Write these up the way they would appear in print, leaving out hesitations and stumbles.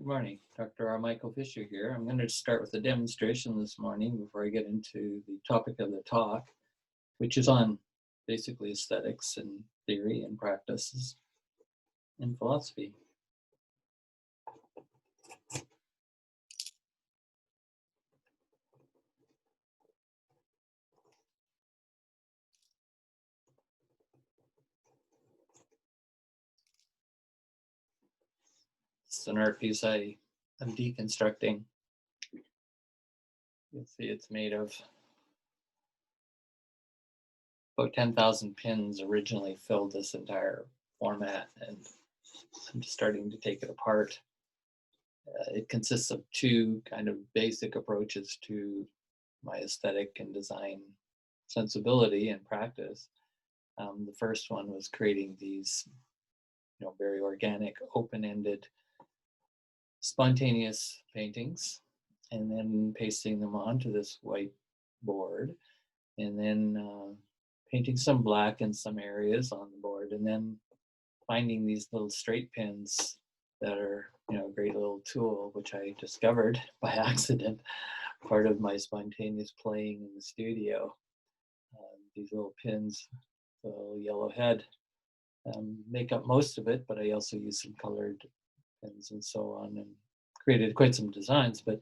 Good morning, Dr. R. Michael Fisher here. I'm going to start with a demonstration this morning before I get into the topic of the talk, which is on basically aesthetics and theory and practices in philosophy. It's an art piece I'm deconstructing. You'll see it's made of about 10,000 pins originally filled this entire format, and I'm just starting to take it apart. It consists of two kind of basic approaches to my aesthetic and design sensibility and practice. The first one was creating these, very organic, open-ended, spontaneous paintings, and then pasting them onto this white board, and then painting some black in some areas on the board, and then finding these little straight pins that are, a great little tool, which I discovered by accident, part of my spontaneous playing in the studio. These little pins, the little yellow head, make up most of it, but I also use some colored pins and so on, and created quite some designs. But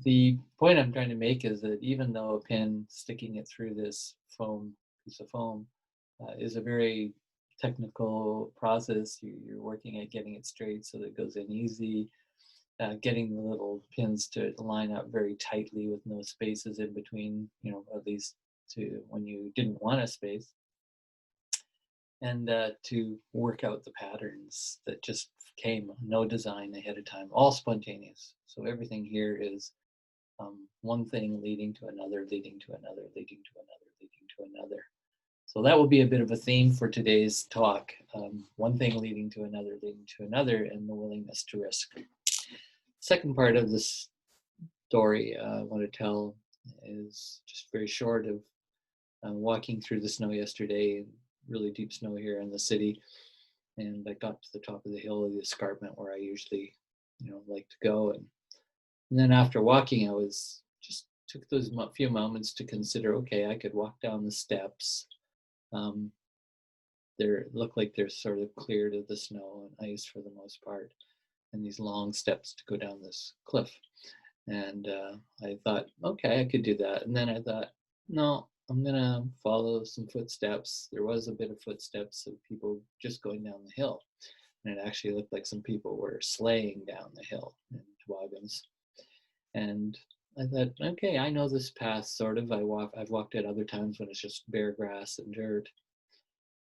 the point I'm trying to make is that even though a pin, sticking it through this piece of foam, is a very technical process. You're working at getting it straight so that it goes in easy, getting the little pins to line up very tightly with no spaces in between, at least to when you didn't want a space, and to work out the patterns that just came, no design ahead of time, all spontaneous. So everything here is one thing leading to another, leading to another, leading to another, leading to another. So that will be a bit of a theme for today's talk. One thing leading to another, and the willingness to risk. Second part of this story I want to tell is just very short of walking through the snow yesterday, really deep snow here in the city. And I got to the top of the hill of the escarpment where I usually, like to go. And then after walking, I was just took those few moments to consider, okay, I could walk down the steps. They look like they're sort of cleared of the snow and ice for the most part, and these long steps to go down this cliff. And I thought, okay, I could do that. And then I thought, no, I'm gonna follow some footsteps. There was a bit of footsteps of people just going down the hill, and it actually looked like some people were sleighing down the hill in toboggans. And I thought, okay, I know this path sort of. I've walked it other times when it's just bare grass and dirt.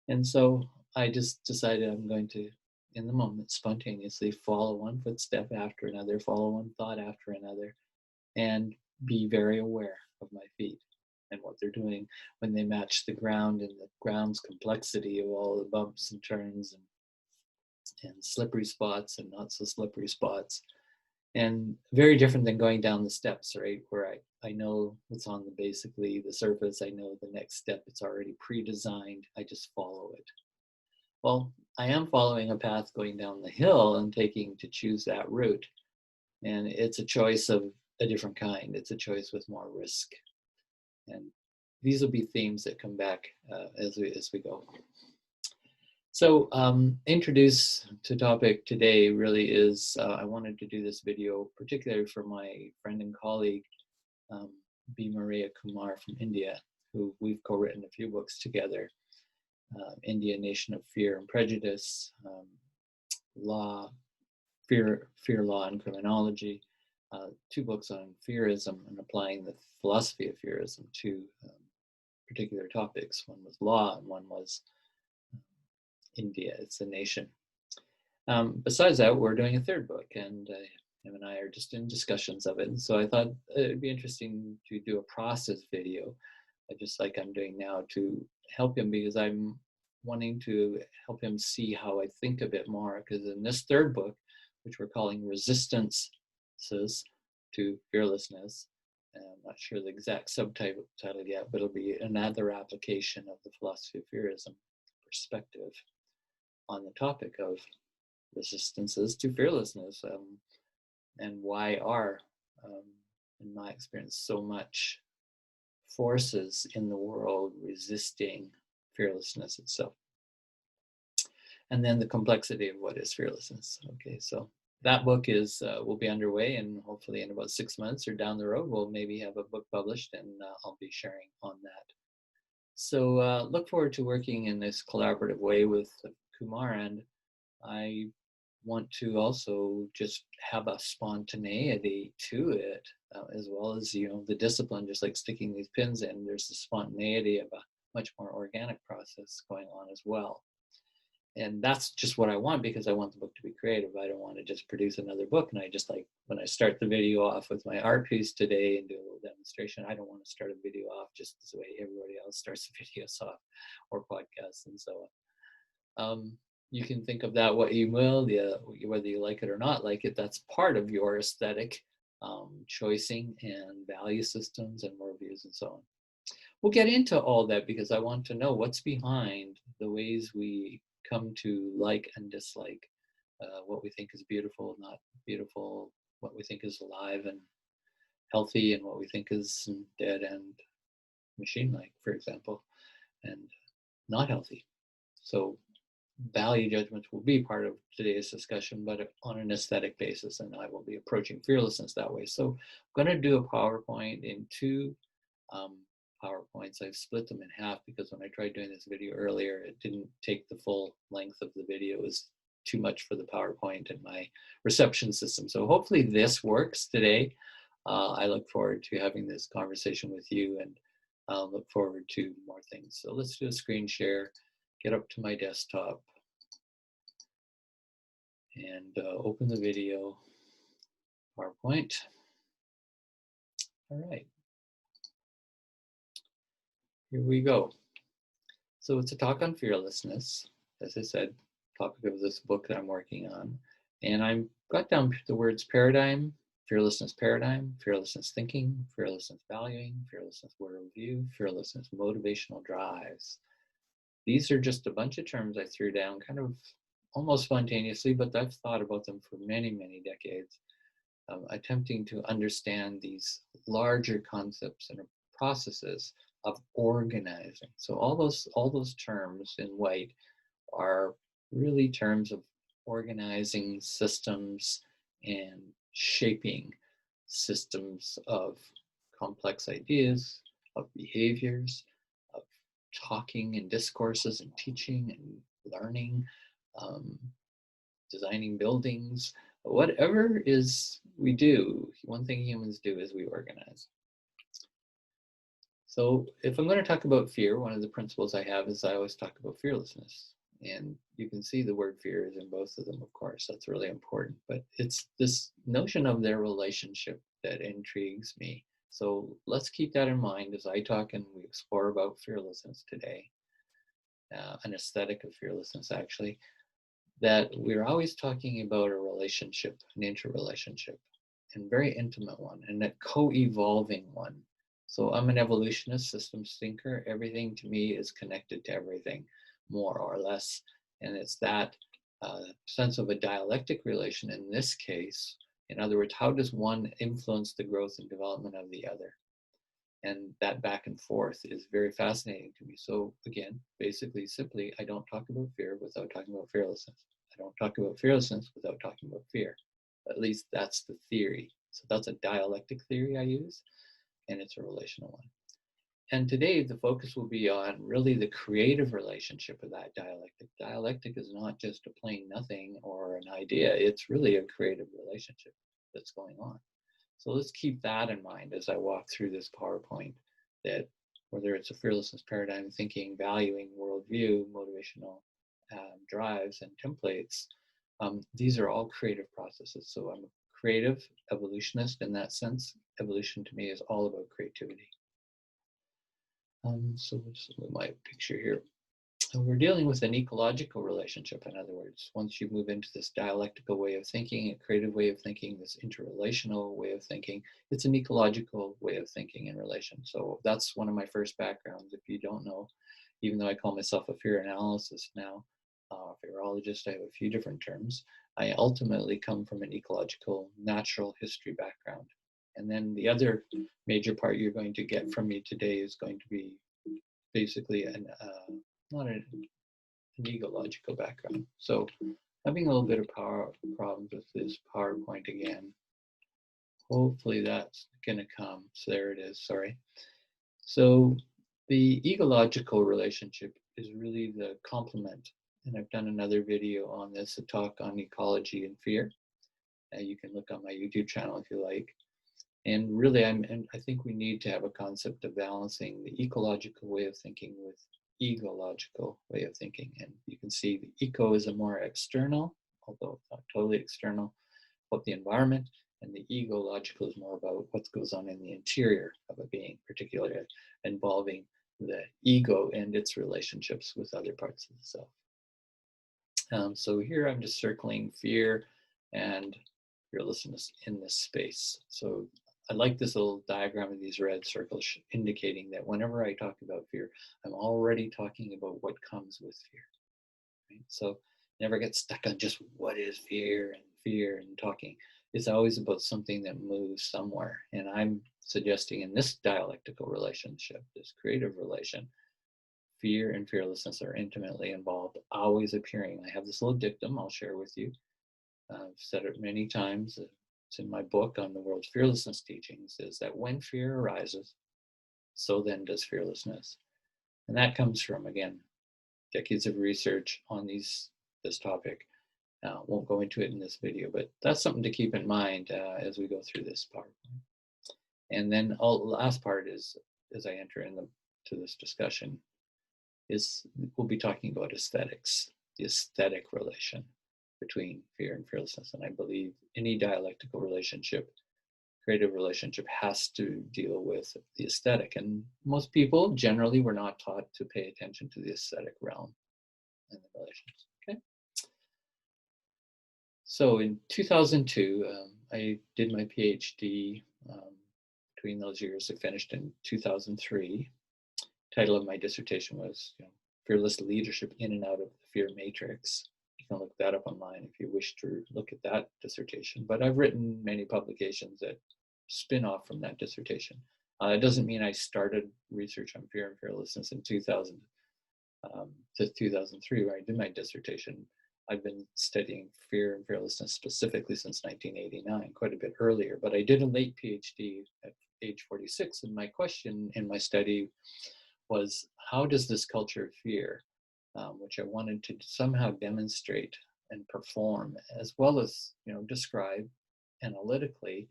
And so I just decided I'm going to, in the moment, spontaneously follow one footstep after another, follow one thought after another, and be very aware of my feet and what they're doing when they match the ground and the ground's complexity of all the bumps and turns and slippery spots and not so slippery spots. And very different than going down the steps, right? Where I know what's on basically the surface. I know the next step, it's already pre-designed. I just follow it. Well, I am following a path going down the hill and to choose that route. And it's a choice of a different kind. It's a choice with more risk. And these will be themes that come back as we go. So introduce to topic today really is, I wanted to do this video particularly for my friend and colleague, B. Maria Kumar from India, who we've co-written a few books together. India, Nation of Fear and Prejudice, Fear Law and Criminology, 2 books on fearism and applying the philosophy of fearism to particular topics. One was law and one was India, it's a nation. Besides that, we're doing a 3rd book, and him and I are just in discussions of it. And so I thought it'd be interesting to do a process video, just like I'm doing now, to help him, because I'm wanting to help him see how I think a bit more. Because in this 3rd book, which we're calling Resistances to Fearlessness, and I'm not sure the exact subtitle yet, but it'll be another application of the philosophy of Fearism Perspective on the topic of resistances to fearlessness, and why are, um, in my experience, so much forces in the world resisting fearlessness itself. And then the complexity of what is fearlessness. Okay, so that book is will be underway, and hopefully in about 6 months or down the road, we'll maybe have a book published, and I'll be sharing on that. So look forward to working in this collaborative way with Kumar, and I want to also just have a spontaneity to it, as well as, the discipline, just like sticking these pins in. There's the spontaneity of a much more organic process going on as well. And that's just what I want, because I want the book to be creative. I don't want to just produce another book. And I just, like, when I start the video off with my art piece today and do a little demonstration, I don't want to start a video off just the way everybody else starts the videos off, or podcasts and so on. You can think of that what you will, whether you like it or not like it. That's part of your aesthetic choicing and value systems and worldviews and so on. We'll get into all that, because I want to know what's behind the ways we come to like and dislike, what we think is beautiful, not beautiful, what we think is alive and healthy, and what we think is dead and machine-like, for example, and not healthy. So value judgments will be part of today's discussion, but on an aesthetic basis, and I will be approaching fearlessness that way. So I'm going to do a PowerPoint in two PowerPoints. I've split them in half, because when I tried doing this video earlier, it didn't take the full length of the video. It was too much for the PowerPoint and my reception system. So hopefully this works today. I look forward to having this conversation with you, and look forward to more things. So let's do a screen share, get up to my desktop, and open the video, PowerPoint. All right. Here we go. So it's a talk on fearlessness, as I said, topic of this book that I'm working on. And I've got down the words paradigm, fearlessness thinking, fearlessness valuing, fearlessness worldview, fearlessness motivational drives. These are just a bunch of terms I threw down kind of almost spontaneously, but I've thought about them for many, many decades, attempting to understand these larger concepts and processes of organizing. So all those terms in white are really terms of organizing systems and shaping systems of complex ideas, of behaviors, of talking and discourses and teaching and learning, designing buildings, whatever is we do. One thing humans do is we organize. So if I'm going to talk about fear, one of the principles I have is I always talk about fearlessness. And you can see the word fear is in both of them, of course. That's really important. But it's this notion of their relationship that intrigues me. So let's keep that in mind as I talk and we explore about fearlessness today, an aesthetic of fearlessness, actually, that we're always talking about a relationship, an interrelationship, and very intimate one, and a co-evolving one. So I'm an evolutionist, systems thinker. Everything to me is connected to everything, more or less. And it's that sense of a dialectic relation in this case. In other words, how does one influence the growth and development of the other? And that back and forth is very fascinating to me. So again, basically, simply, I don't talk about fear without talking about fearlessness. I don't talk about fearlessness without talking about fear. At least that's the theory. So that's a dialectic theory I use, and it's a relational one. And today the focus will be on really the creative relationship of that dialectic. Dialectic is not just a plain nothing or an idea. It's really a creative relationship that's going on. So let's keep that in mind as I walk through this PowerPoint, that whether it's a fearlessness paradigm, thinking, valuing, worldview, motivational drives, and templates, these are all creative processes. So I'm a creative evolutionist in that sense. Evolution to me is all about creativity. So let's look at my picture here. And we're dealing with an ecological relationship, in other words. Once you move into this dialectical way of thinking, a creative way of thinking, this interrelational way of thinking, it's an ecological way of thinking in relation. So that's one of my first backgrounds. If you don't know, even though I call myself a fear analyst now, Fearologist. I have a few different terms. I ultimately come from an ecological, natural history background. And then the other major part you're going to get from me today is going to be basically not an ecological background. So having a little bit of problems with this PowerPoint again. Hopefully that's going to come. So there it is, sorry. So the ecological relationship is really the complement. And I've done another video on this, a talk on ecology and fear. You can look on my YouTube channel if you like. And really, I think we need to have a concept of balancing the ecological way of thinking with egological way of thinking. And you can see the eco is a more external, although not totally external, about the environment, and the egological is more about what goes on in the interior of a being, particularly involving the ego and its relationships with other parts of the self. So here I'm just circling fear and fearlessness in this space. So I like this little diagram of these red circles indicating that whenever I talk about fear, I'm already talking about what comes with fear. Right? So never get stuck on just what is fear and talking. It's always about something that moves somewhere. And I'm suggesting in this dialectical relationship, this creative relation, fear and fearlessness are intimately involved, always appearing. I have this little dictum I'll share with you. I've said it many times. It's in my book on the world's fearlessness teachings, is that when fear arises, so then does fearlessness. And that comes from, again, decades of research on this topic. Won't go into it in this video, but that's something to keep in mind as we go through this PowerPoint. And then the last part is, as I enter into this discussion, is we'll be talking about aesthetics, the aesthetic relation between fear and fearlessness. And I believe any dialectical relationship, creative relationship, has to deal with the aesthetic. And most people generally were not taught to pay attention to the aesthetic realm and the relations. Okay. So in 2002, I did my PhD. Between those years, I finished in 2003. Title of my dissertation was Fearless Leadership in and Out of the Fear Matrix. You can look that up online if you wish to look at that dissertation. But I've written many publications that spin off from that dissertation. It doesn't mean I started research on fear and fearlessness in 2000 to 2003, where I did my dissertation. I've been studying fear and fearlessness specifically since 1989, quite a bit earlier. But I did a late PhD at age 46, and my question in my study was, how does this culture of fear, which I wanted to somehow demonstrate and perform, as well as describe analytically,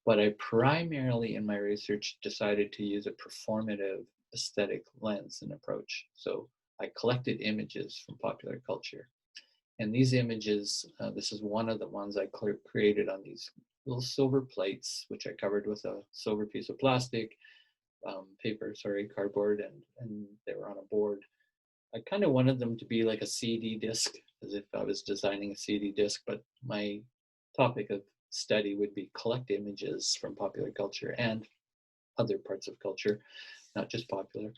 but I primarily in my research decided to use a performative aesthetic lens and approach. So I collected images from popular culture. And these images, this is one of the ones I created on these little silver plates, which I covered with a silver piece of plastic, cardboard, and they were on a board. I kind of wanted them to be like a CD disc, as if I was designing a CD disc, but my topic of study would be collect images from popular culture and other parts of culture, not just popular,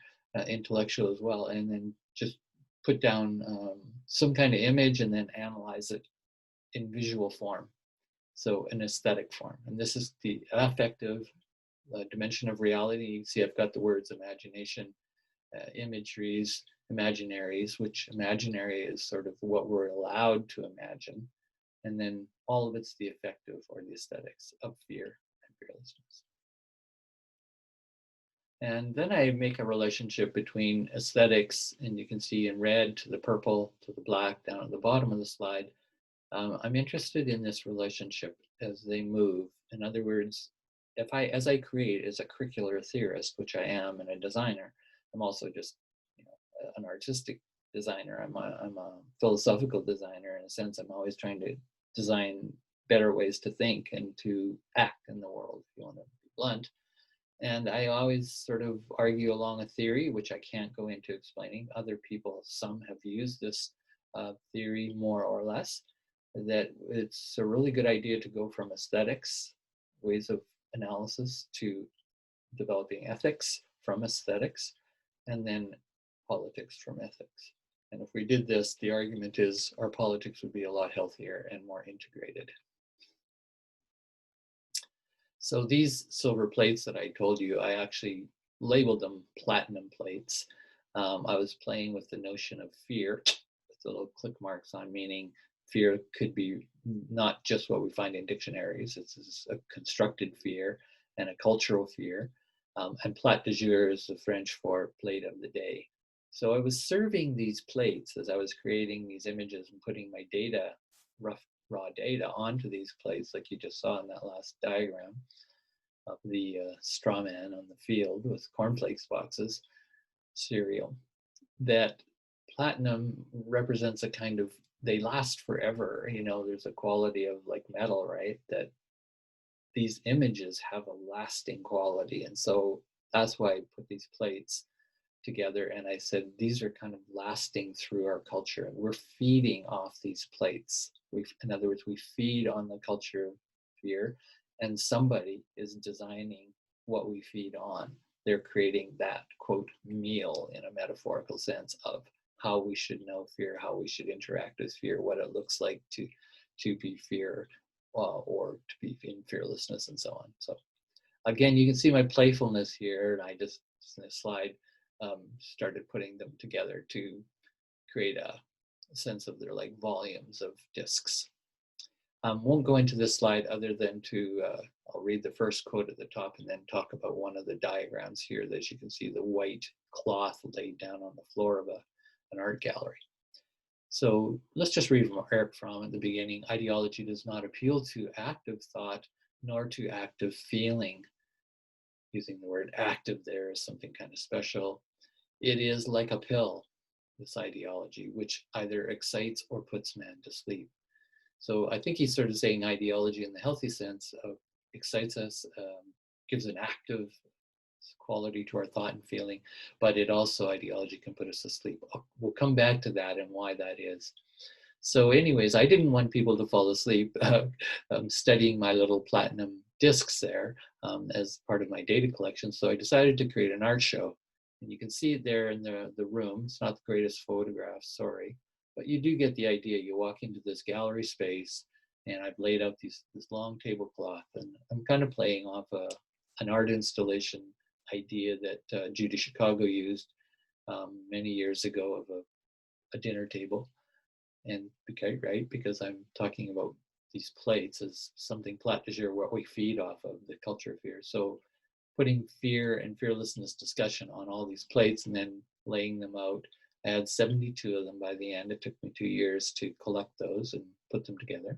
intellectual as well, and then just put down some kind of image and then analyze it in visual form, so an aesthetic form. And this is the affective dimension of reality. You see I've got the words imagination, imageries, imaginaries, which imaginary is sort of what we're allowed to imagine. And then all of it's the affective or the aesthetics of fear and fearlessness. And then I make a relationship between aesthetics, and you can see in red to the purple to the black down at the bottom of the slide. I'm interested in this relationship as they move. In other words, as I create as a curricular theorist, which I am, and a designer, I'm also just an artistic designer. I'm a philosophical designer in a sense. I'm always trying to design better ways to think and to act in the world, if you want to be blunt. And I always sort of argue along a theory, which I can't go into explaining. Other people, some have used this theory more or less, that it's a really good idea to go from aesthetics, ways of analysis, to developing ethics from aesthetics, and then politics from ethics. And if we did this, the argument is our politics would be a lot healthier and more integrated. So these silver plates that I told you, I actually labeled them platinum plates. I was playing with the notion of fear with the little click marks on, meaning fear could be not just what we find in dictionaries. It's a constructed fear and a cultural fear. And plat du jour is the French for plate of the day. So I was serving these plates as I was creating these images and putting my data, rough raw data, onto these plates, like you just saw in that last diagram of the straw man on the field with cornflakes boxes, cereal. That platinum represents a kind of, they last forever. You know, there's a quality of like metal, right? That these images have a lasting quality. And so that's why I put these plates together. And I said, these are kind of lasting through our culture. And we're feeding off these plates. In other words, we feed on the culture of fear, and somebody is designing what we feed on. They're creating that, quote, meal in a metaphorical sense of how we should know fear, how we should interact with fear, what it looks like to be fear, or to be in fearlessness, and so on. So again, you can see my playfulness here, and I just in this slide started putting them together to create a sense of their like volumes of discs. Won't go into this slide other than to, I'll read the first quote at the top and then talk about one of the diagrams here that you can see the white cloth laid down on the floor of an art gallery. So let's just read from at the beginning. Ideology does not appeal to active thought nor to active feeling. Using the word active there is something kind of special. It is like a pill, this ideology, which either excites or puts man to sleep. So I think he's sort of saying ideology in the healthy sense of excites us, gives an active quality to our thought and feeling, but it also, ideology can put us to sleep. We'll come back to that and why that is. So anyways, I didn't want people to fall asleep studying my little platinum discs there as part of my data collection. So I decided to create an art show. And you can see it there in the room. It's not the greatest photograph, sorry. But you do get the idea. You walk into this gallery space, and I've laid out this long tablecloth, and I'm kind of playing off an art installation idea that Judy Chicago used many years ago of a dinner table. And because I'm talking about these plates as something plat du jour, what we feed off of, the culture of fear. So putting fear and fearlessness discussion on all these plates and then laying them out. I had 72 of them by the end. It took me 2 years to collect those and put them together.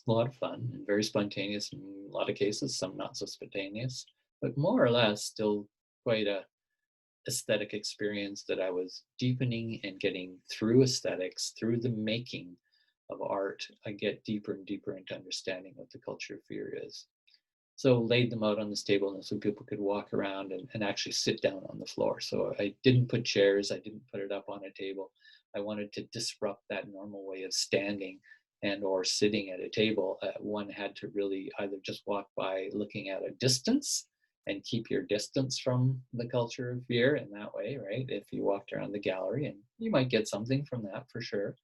A lot of fun and very spontaneous in a lot of cases, some not so spontaneous, but more or less still quite a aesthetic experience that I was deepening and getting through aesthetics, through the making of art. I get deeper and deeper into understanding what the culture of fear is. So laid them out on this table so people could walk around and actually sit down on the floor. So I didn't put chairs, I didn't put it up on a table. I wanted to disrupt that normal way of standing and or sitting at a table. One had to really either just walk by looking at a distance and keep your distance from the culture of fear in that way, right? If you walked around the gallery, and you might get something from that for sure.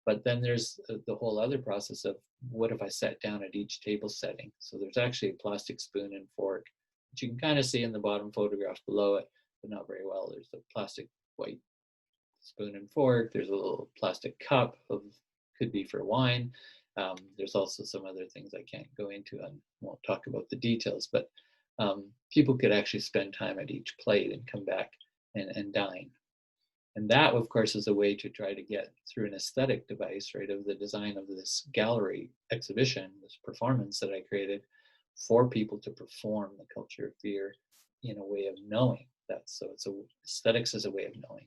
But then there's the whole other process of what if I sat down at each table setting? So there's actually a plastic spoon and fork, which you can kind of see in the bottom photograph below it, but not very well. There's a plastic white spoon and fork. There's a little plastic cup could be for wine. There's also some other things I can't go into and won't talk about the details, but people could actually spend time at each plate and come back and dine. And that, of course, is a way to try to get through an aesthetic device, right, of the design of this gallery exhibition, this performance that I created for people to perform the culture of fear in a way of knowing that. So aesthetics is a way of knowing.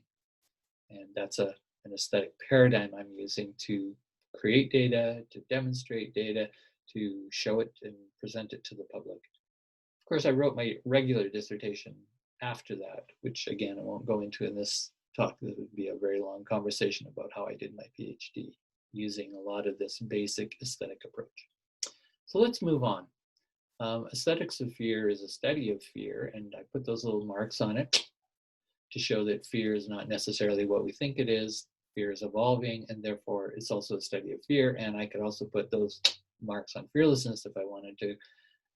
And that's an aesthetic paradigm I'm using to create data, to demonstrate data, to show it and present it to the public. Of course, I wrote my regular dissertation after that, which again, I won't go into in this talk. This would be a very long conversation about how I did my PhD using a lot of this basic aesthetic approach. So let's move on. Aesthetics of fear is a study of fear, and I put those little marks on it to show that fear is not necessarily what we think it is. fear is evolving, and therefore it's also a study of fear. And I could also put those marks on fearlessness if I wanted to,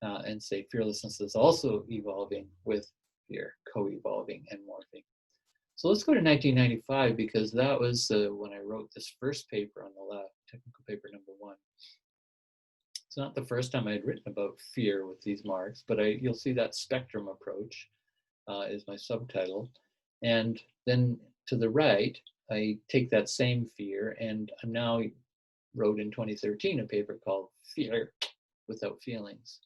and say fearlessness is also evolving with fear, co-evolving and morphing. So let's go to 1995, because that was when I wrote this first paper on the left, technical paper number 1. It's not the first time I had written about fear with these marks, but you'll see that spectrum approach is my subtitle. And then to the right, I take that same fear, and I now wrote in 2013 a paper called Fear Without Feelings,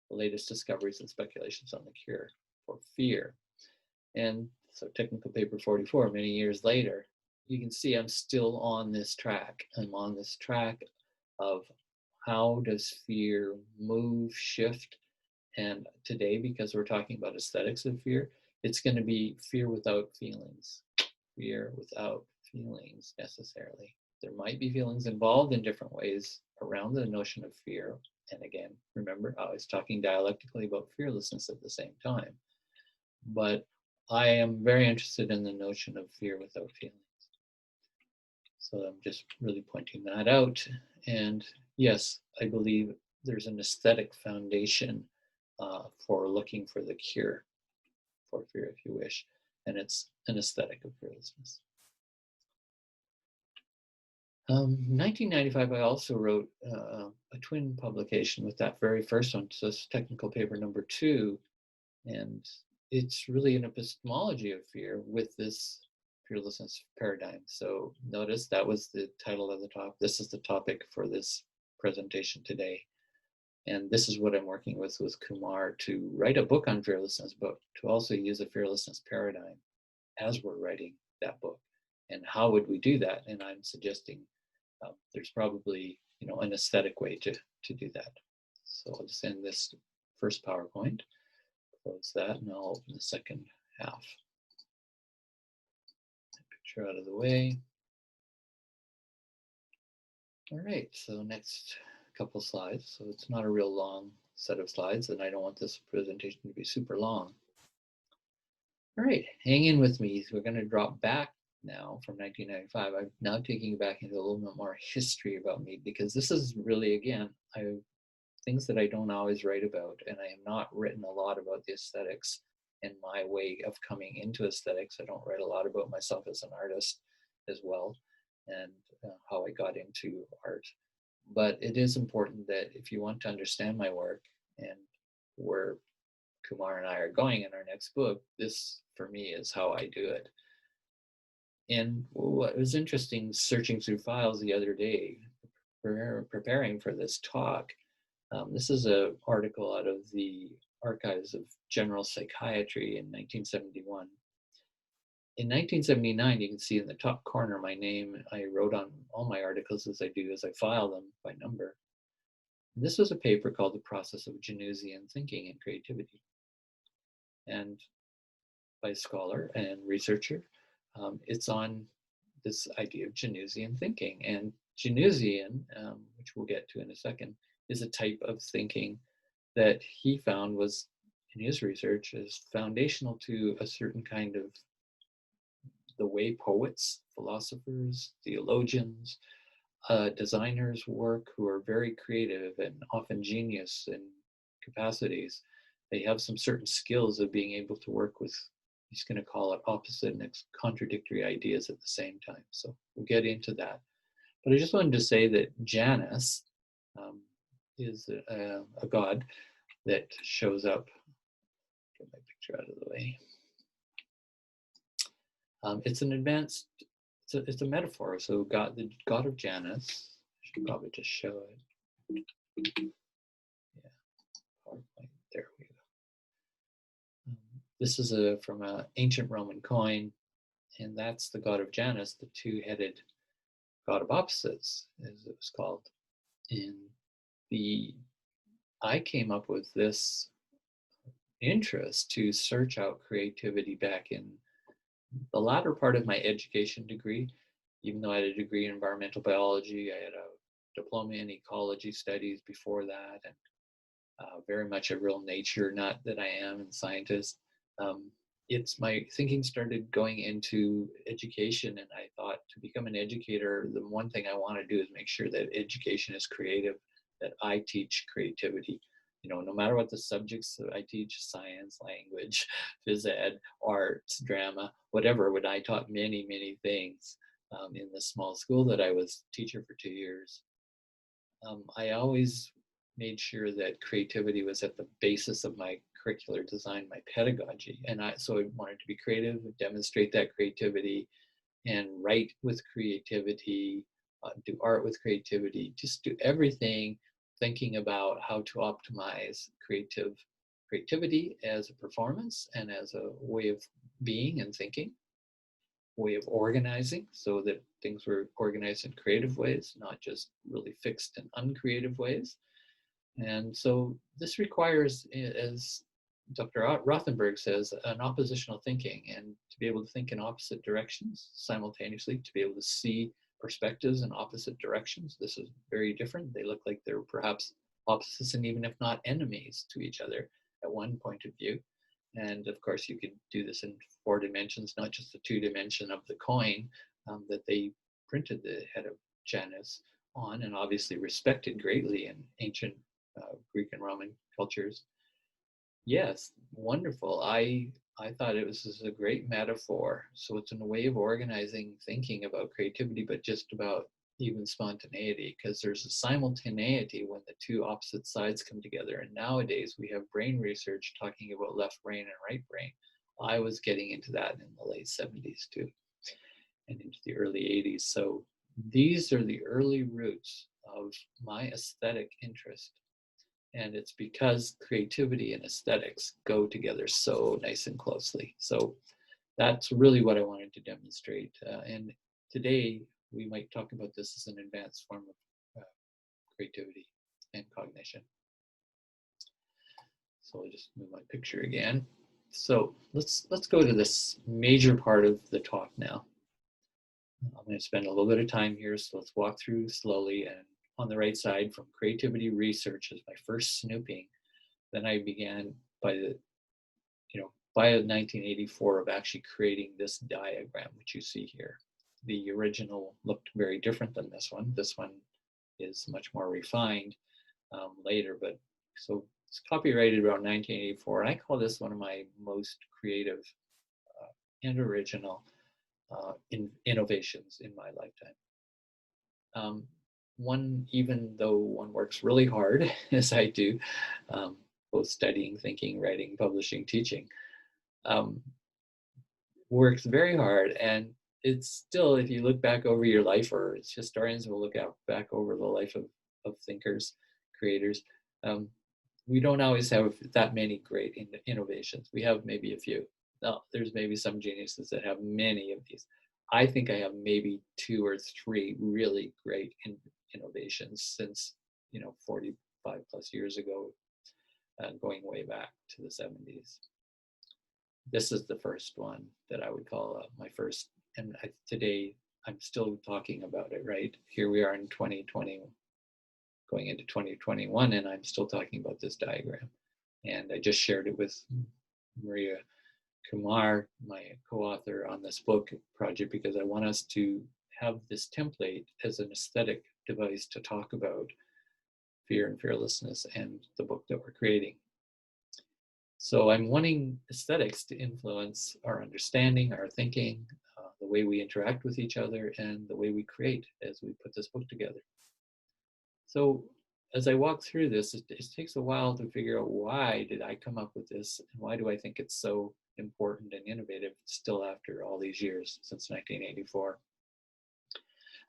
the latest discoveries and speculations on the cure for fear. And so technical paper 44, many years later, you can see I'm still on this track. I'm on this track of how does fear move, shift, and today, because we're talking about aesthetics of fear, it's going to be fear without feelings. Fear without feelings necessarily. There might be feelings involved in different ways around the notion of fear. And again, remember, I was talking dialectically about fearlessness at the same time. But I am very interested in the notion of fear without feelings. So I'm just really pointing that out. And yes, I believe there's an aesthetic foundation for looking for the cure for fear, if you wish. And it's an aesthetic of fearlessness. 1995, I also wrote a twin publication with that very first one. So it's technical paper number 2. And it's really an epistemology of fear with this fearlessness paradigm. So notice that was the title of the talk. This is the topic for this presentation today. And this is what I'm working with Kumar to write a book on fearlessness, but to also use a fearlessness paradigm as we're writing that book. And how would we do that? And I'm suggesting there's probably an aesthetic way to do that. So I'll just end this first PowerPoint. Close that, and I'll open the second half. Picture out of the way. All right, so next couple slides. So it's not a real long set of slides, and I don't want this presentation to be super long. All right, hang in with me. We're going to drop back now from 1995. I'm now taking you back into a little bit more history about me, because this is really, again, things that I don't always write about, and I have not written a lot about the aesthetics and my way of coming into aesthetics. I don't write a lot about myself as an artist as well, and how I got into art. But it is important that if you want to understand my work and where Kumar and I are going in our next book, this for me is how I do it. And what was interesting, searching through files the other day, preparing for this talk, this is an article out of the Archives of General Psychiatry in 1971. In 1979, you can see in the top corner my name. I wrote on all my articles as I do, as I file them by number. And this was a paper called The Process of Janusian Thinking and Creativity, and by a scholar and researcher. It's on this idea of Janusian thinking. And Janusian, which we'll get to in a second, is a type of thinking that he found was, in his research, is foundational to a certain kind of the way poets, philosophers, theologians, designers work, who are very creative and often genius in capacities. They have some certain skills of being able to work with, he's going to call it, opposite and contradictory ideas at the same time. So we'll get into that. But I just wanted to say that Janus is a god that shows up. Get my picture out of the way. It's an advanced, it's a metaphor. So God, the god of Janus, I should probably just show it. Yeah, PowerPoint, there we go. This is from an ancient Roman coin, and that's the god of Janus, the two-headed god of opposites, as it was called. And I came up with this interest to search out creativity back in the latter part of my education degree. Even though I had a degree in environmental biology, I had a diploma in ecology studies before that, and very much a real nature nut that I am, and scientist. my thinking started going into education, and I thought to become an educator, the one thing I want to do is make sure that education is creative, that I teach creativity. No matter what the subjects that I teach, science, language, phys ed, arts, drama, whatever, when I taught many, many things in the small school that I was teacher for 2 years, I always made sure that creativity was at the basis of my curricular design, my pedagogy. So I wanted to be creative, demonstrate that creativity, and write with creativity, do art with creativity, just do everything thinking about how to optimize creativity as a performance and as a way of being and thinking, way of organizing, so that things were organized in creative ways, not just really fixed and uncreative ways. And so this requires, as Dr. Rothenberg says, an oppositional thinking, and to be able to think in opposite directions simultaneously, to be able to see perspectives in opposite directions. This is very different. They look like they're perhaps opposites, and even if not enemies to each other at one point of view. And of course, you could do this in 4 dimensions, not just the 2 dimension of the coin that they printed the head of Janus on, and obviously respected greatly in ancient Greek and Roman cultures. Yes, wonderful. I thought it was a great metaphor. So it's a way of organizing thinking about creativity, but just about even spontaneity, because there's a simultaneity when the two opposite sides come together. And nowadays we have brain research talking about left brain and right brain. I was getting into that in the late 70s too, and into the early 80s. So these are the early roots of my aesthetic interest. And it's because creativity and aesthetics go together so nice and closely. So that's really what I wanted to demonstrate. And today we might talk about this as an advanced form of creativity and cognition. So I'll just move my picture again. So let's go to this major part of the talk now. I'm going to spend a little bit of time here, so let's walk through slowly. And on the right side, from creativity research as my first snooping, then I began by 1984 of actually creating this diagram, which you see here. The original looked very different than this one. This one is much more refined later, but so it's copyrighted around 1984. And I call this one of my most creative and original innovations in my lifetime. Even though one works really hard, as I do, both studying, thinking, writing, publishing, teaching, works very hard, and it's still, if you look back over your life, or historians will look back over the life of thinkers, creators, we don't always have that many great innovations. We have maybe a few. Now, there's maybe some geniuses that have many of these. I think I have maybe 2 or 3 really great innovations since 45 plus years ago, going way back to the 70s. This is the first one that I would call my first, and today I'm still talking about it, right? Here we are in 2020, going into 2021, and I'm still talking about this diagram. And I just shared it with Maria Kumar, my co-author on this book project, because I want us to have this template as an aesthetic device to talk about fear and fearlessness and the book that we're creating. So I'm wanting aesthetics to influence our understanding, our thinking, the way we interact with each other, and the way we create as we put this book together. So as I walk through this, it takes a while to figure out, why did I come up with this, and why do I think it's so important and innovative still after all these years, since 1984.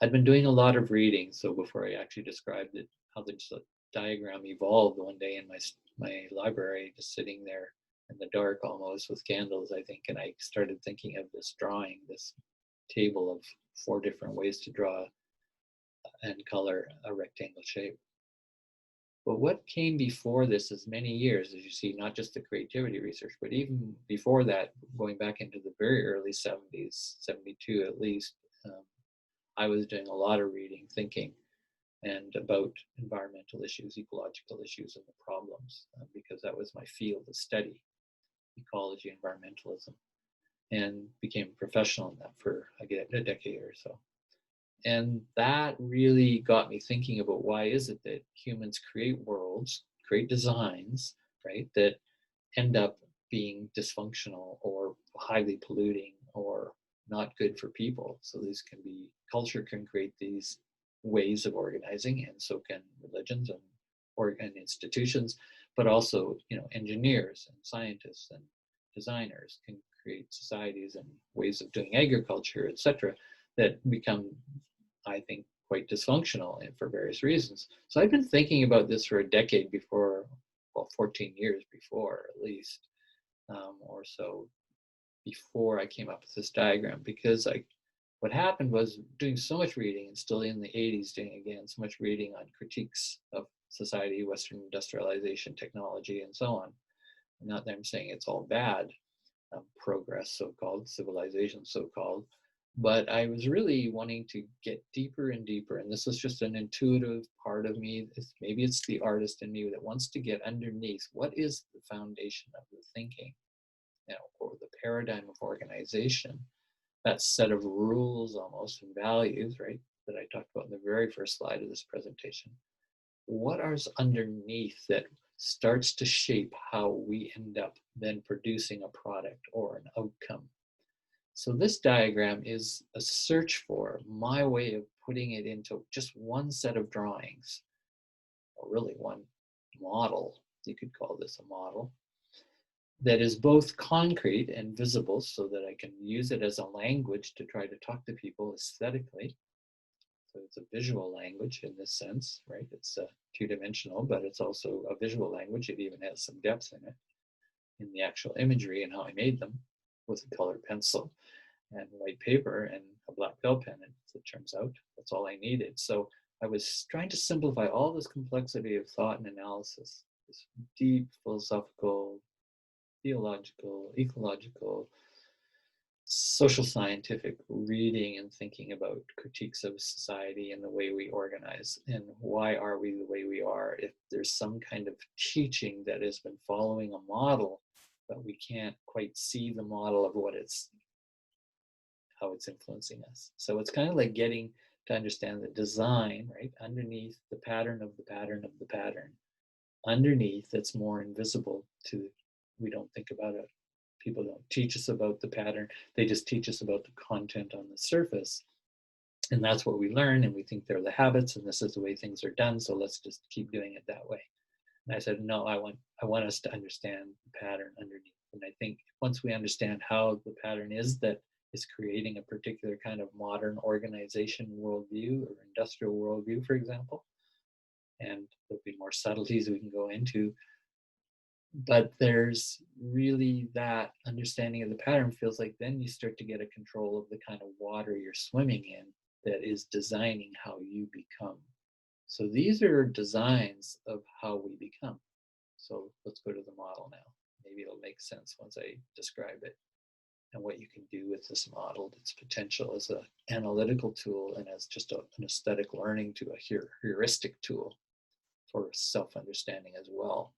I'd been doing a lot of reading, so before I actually described it, how the diagram evolved one day in my library, just sitting there in the dark almost with candles, I think, and I started thinking of this drawing, this table of 4 different ways to draw and color a rectangle shape. But what came before this is many years, as you see, not just the creativity research, but even before that, going back into the very early 70s, 72 at least, I was doing a lot of reading, thinking, and about environmental issues, ecological issues, and the problems, because that was my field of study. ecology, environmentalism, and became a professional in that for a decade or so. And that really got me thinking about why is it that humans create worlds, create designs, right, that end up being dysfunctional or highly polluting or not good for people. So these can be, culture can create these ways of organizing, and so can religions and institutions, but also, engineers and scientists and designers can create societies and ways of doing agriculture, etc., that become, I think, quite dysfunctional and for various reasons. So I've been thinking about this for a decade before, well, 14 years before at least, or so, before I came up with this diagram, because what happened was doing so much reading, and still in the 80s doing again so much reading on critiques of society, Western industrialization, technology, and so on. Not that I'm saying it's all bad, progress, so-called, civilization, so-called, but I was really wanting to get deeper and deeper, and this is just an intuitive part of me. Maybe it's the artist in me that wants to get underneath what is the foundation of the thinking, or the paradigm of organization, that set of rules almost and values, right, that I talked about in the very first slide of this presentation. What is underneath that starts to shape how we end up then producing a product or an outcome? So this diagram is a search for my way of putting it into just one set of drawings, or really one model. You could call this a model that is both concrete and visible, so that I can use it as a language to try to talk to people aesthetically. So it's a visual language in this sense, right? It's two-dimensional, but it's also a visual language. It even has some depth in it, in the actual imagery and how I made them, with a colored pencil and white paper and a black gel pen. And as it turns out, that's all I needed. So I was trying to simplify all this complexity of thought and analysis, this deep philosophical, theological, ecological, social scientific reading and thinking about critiques of society and the way we organize, and why are we the way we are. If there's some kind of teaching that has been following a model, but we can't quite see the model of how it's influencing us. So it's kind of like getting to understand the design, right, underneath the pattern of the pattern of the pattern, underneath that's more invisible to, we don't think about it. People don't teach us about the pattern. They just teach us about the content on the surface. And that's what we learn, and we think they're the habits, and this is the way things are done, so let's just keep doing it that way. And I said, no, I want us to understand the pattern underneath. And I think once we understand how the pattern is that is creating a particular kind of modern organization worldview or industrial worldview, for example, and there'll be more subtleties we can go into, but there's really that understanding of the pattern feels like then you start to get a control of the kind of water you're swimming in that is designing how you become. So these are designs of how we become. So let's go to the model now. Maybe it'll make sense once I describe it and what you can do with this model, its potential as an analytical tool and as just an aesthetic learning to a heuristic tool for self-understanding as well.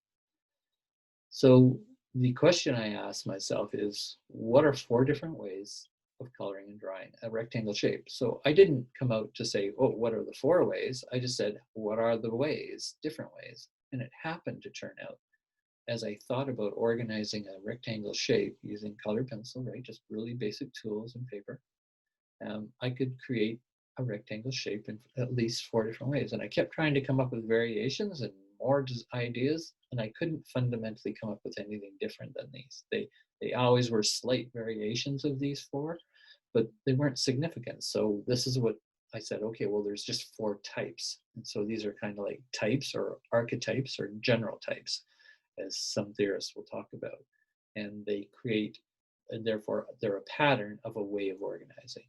So the question I asked myself is, what are 4 different ways of coloring and drawing a rectangle shape? So I didn't come out to say, oh, what are the 4 ways? I just said, what are the ways, different ways? And it happened to turn out, as I thought about organizing a rectangle shape using colored pencil, right, just really basic tools and paper, I could create a rectangle shape in at least 4 different ways. And I kept trying to come up with variations and more ideas, and I couldn't fundamentally come up with anything different than these. They always were slight variations of these 4, but they weren't significant. So this is what I said, okay, well, there's just 4 types. And so these are kind of like types or archetypes or general types, as some theorists will talk about. And they create, and therefore they're a pattern of a way of organizing.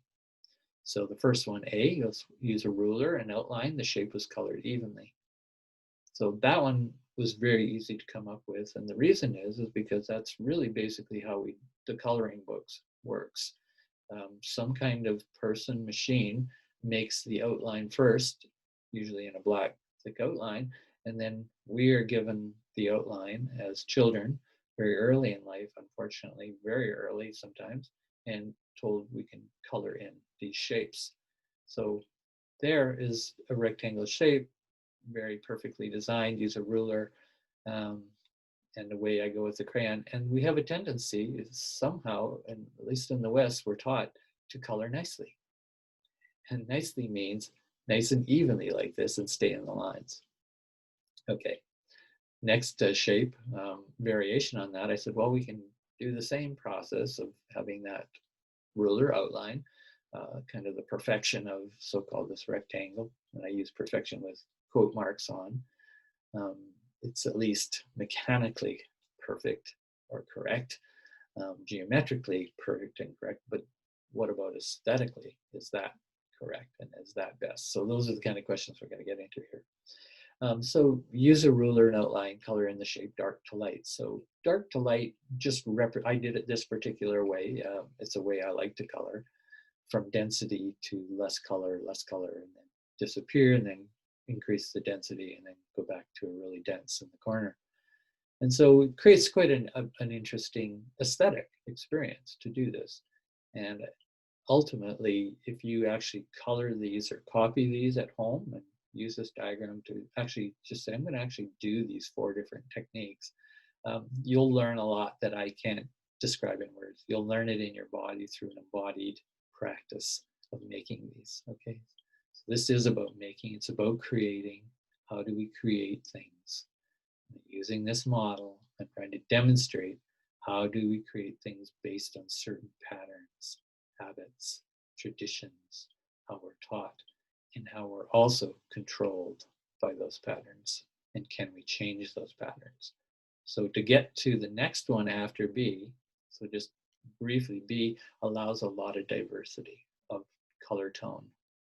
So the first one, A, you'll use a ruler and outline. The shape was colored evenly. So that one was very easy to come up with. And the reason is because that's really basically how the coloring books works. Some kind of person machine makes the outline first, usually in a black thick outline, and then we are given the outline as children, very early in life, unfortunately, very early sometimes, and told we can color in these shapes. So there is a rectangle shape, very perfectly designed. Use a ruler, um, and away I go with the crayon. And we have a tendency, somehow, and at least in the West, we're taught to color nicely. And nicely means nice and evenly like this and stay in the lines. Okay, next shape, variation on that. I said, well, we can do the same process of having that ruler outline, kind of the perfection of so-called this rectangle. And I use perfection with quote marks on. It's at least mechanically perfect or correct, geometrically perfect and correct, but what about aesthetically? Is that correct and is that best? So those are the kind of questions we're going to get into here. So use a ruler and outline, color in the shape dark to light. So dark to light, just I did it this particular way. It's a way I like to color, from density to less color, and then disappear, and then increase the density, and then go back to a really dense in the corner. And so it creates quite an interesting aesthetic experience to do this. And ultimately, if you actually color these or copy these at home and use this diagram to actually just say, I'm going to actually do these 4 different techniques, you'll learn a lot that I can't describe in words. You'll learn it in your body through an embodied practice of making these. Okay, so this is about making, it's about creating. How do we create things? Using this model, I'm trying to demonstrate how do we create things based on certain patterns, habits, traditions, how we're taught, and how we're also controlled by those patterns, and can we change those patterns. So to get to the next one after B, so just briefly, B allows a lot of diversity of color tone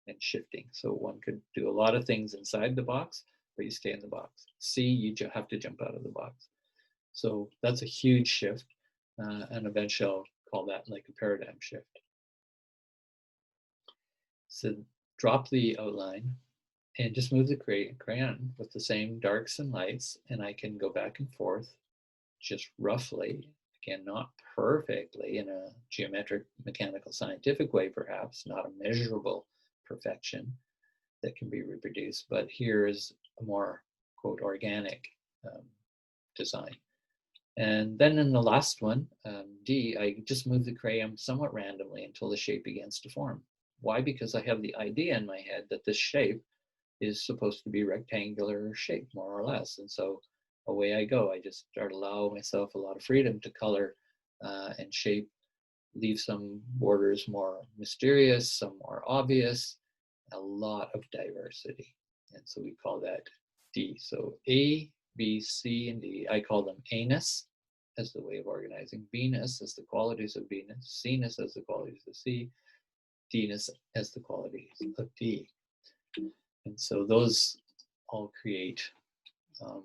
and shifting. So one could do a lot of things inside the box, but you stay in the box. C, you have to jump out of the box. So that's a huge shift, and eventually I'll call that like a paradigm shift. So drop the outline and just move the crayon with the same darks and lights, and I can go back and forth just roughly, again, not perfectly in a geometric, mechanical, scientific way, perhaps, not a measurable perfection that can be reproduced, but here is a more, quote, organic design. And then in the last one, D, I just move the crayon somewhat randomly until the shape begins to form. Why? Because I have the idea in my head that this shape is supposed to be rectangular shape, more or less. And so away I go. I just start allowing myself a lot of freedom to color and shape, leave some borders more mysterious, some more obvious, a lot of diversity. And so we call that D. So A, B, C, and D, I call them A-ness as the way of organizing, B-ness as the qualities of B-ness, C-ness as the qualities of C, D-ness as the qualities of D. And so those all create a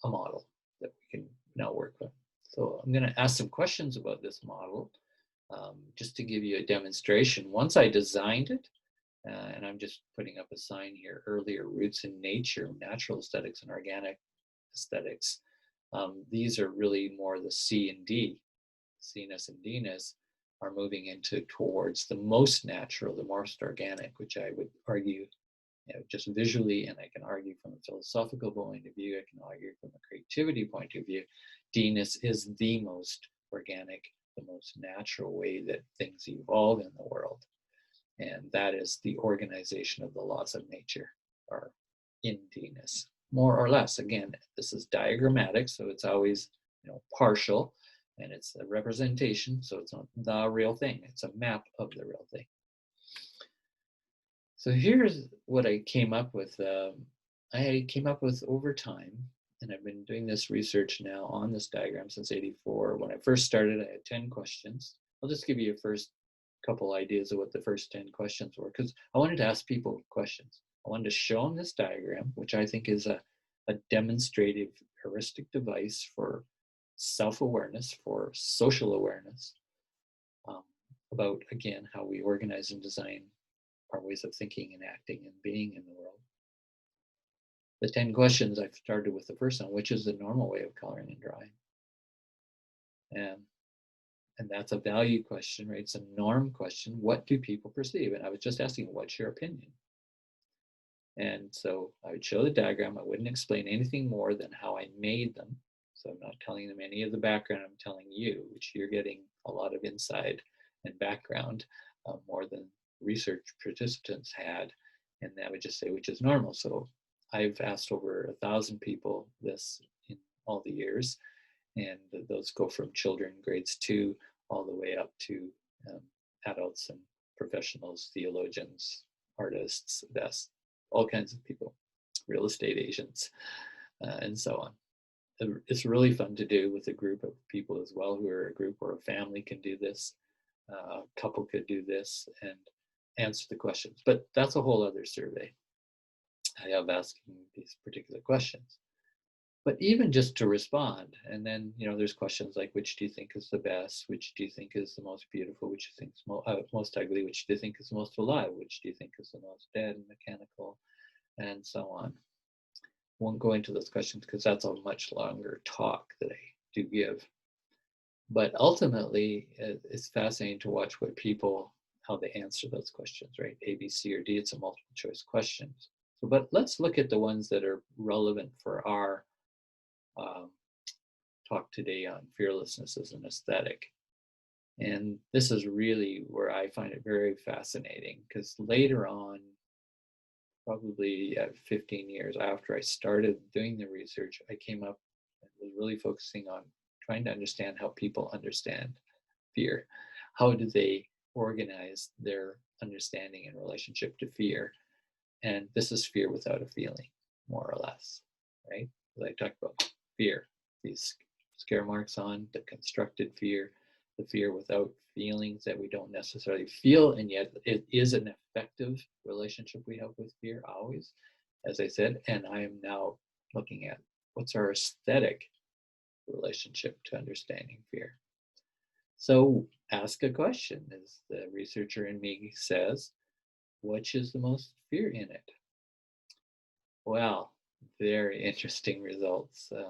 model that we can now work with. So I'm going to ask some questions about this model, just to give you a demonstration. Once I designed it, and I'm just putting up a sign here, earlier roots in nature, natural aesthetics and organic aesthetics. These are really more the C and D. C-ness and D-ness are moving into towards the most natural, the most organic, which I would argue, just visually, and I can argue from a philosophical point of view, I can argue from a creativity point of view, D-ness is the most organic, the most natural way that things evolve in the world. And that is the organization of the laws of nature, are in D-ness, more or less. Again, this is diagrammatic, so it's always partial, and it's a representation, so it's not the real thing. It's a map of the real thing. So here's what I came up with. I came up with over time, and I've been doing this research now on this diagram since '84. When I first started, I had 10 questions. I'll just give you a first couple ideas of what the first 10 questions were, because I wanted to ask people questions. I wanted to show them this diagram, which I think is a demonstrative heuristic device for self-awareness, for social awareness, about, again, how we organize and design our ways of thinking and acting and being in the world. The 10 questions, I've started with the first one, which is the normal way of coloring and drawing. And that's a value question, right? It's a norm question. What do people perceive? And I was just asking, what's your opinion? And so I would show the diagram. I wouldn't explain anything more than how I made them. So I'm not telling them any of the background. I'm telling you, which you're getting a lot of inside and background, more than research participants had. And that would just say, which is normal. So I've asked over 1,000 people this in all the years. And those go from children, grades 2, all the way up to adults and professionals, theologians, artists, that's all kinds of people, real estate agents, and so on. It's really fun to do with a group of people as well, who are a group or a family can do this, a couple could do this and answer the questions. But that's a whole other survey. I have asking these particular questions. But even just to respond, and then, there's questions like, which do you think is the best? Which do you think is the most beautiful? Which do you think is most ugly? Which do you think is the most alive? Which do you think is the most dead and mechanical? And so on. Won't go into those questions because that's a much longer talk that I do give. But ultimately, it's fascinating to watch how they answer those questions, right? A, B, C, or D, it's a multiple choice questions. So, but let's look at the ones that are relevant for our talk today on fearlessness as an aesthetic. And this is really where I find it very fascinating, because later on, probably 15 years after I started doing the research, I came up and was really focusing on trying to understand how people understand fear. How do they organize their understanding in relationship to fear? And this is fear without a feeling, more or less, right? I talked about fear, these scare marks on, the constructed fear, the fear without feelings that we don't necessarily feel, and yet it is an affective relationship we have with fear always, as I said. And I am now looking at what's our aesthetic relationship to understanding fear. So ask a question, as the researcher in me says, which is the most fear in it? Well, very interesting results. I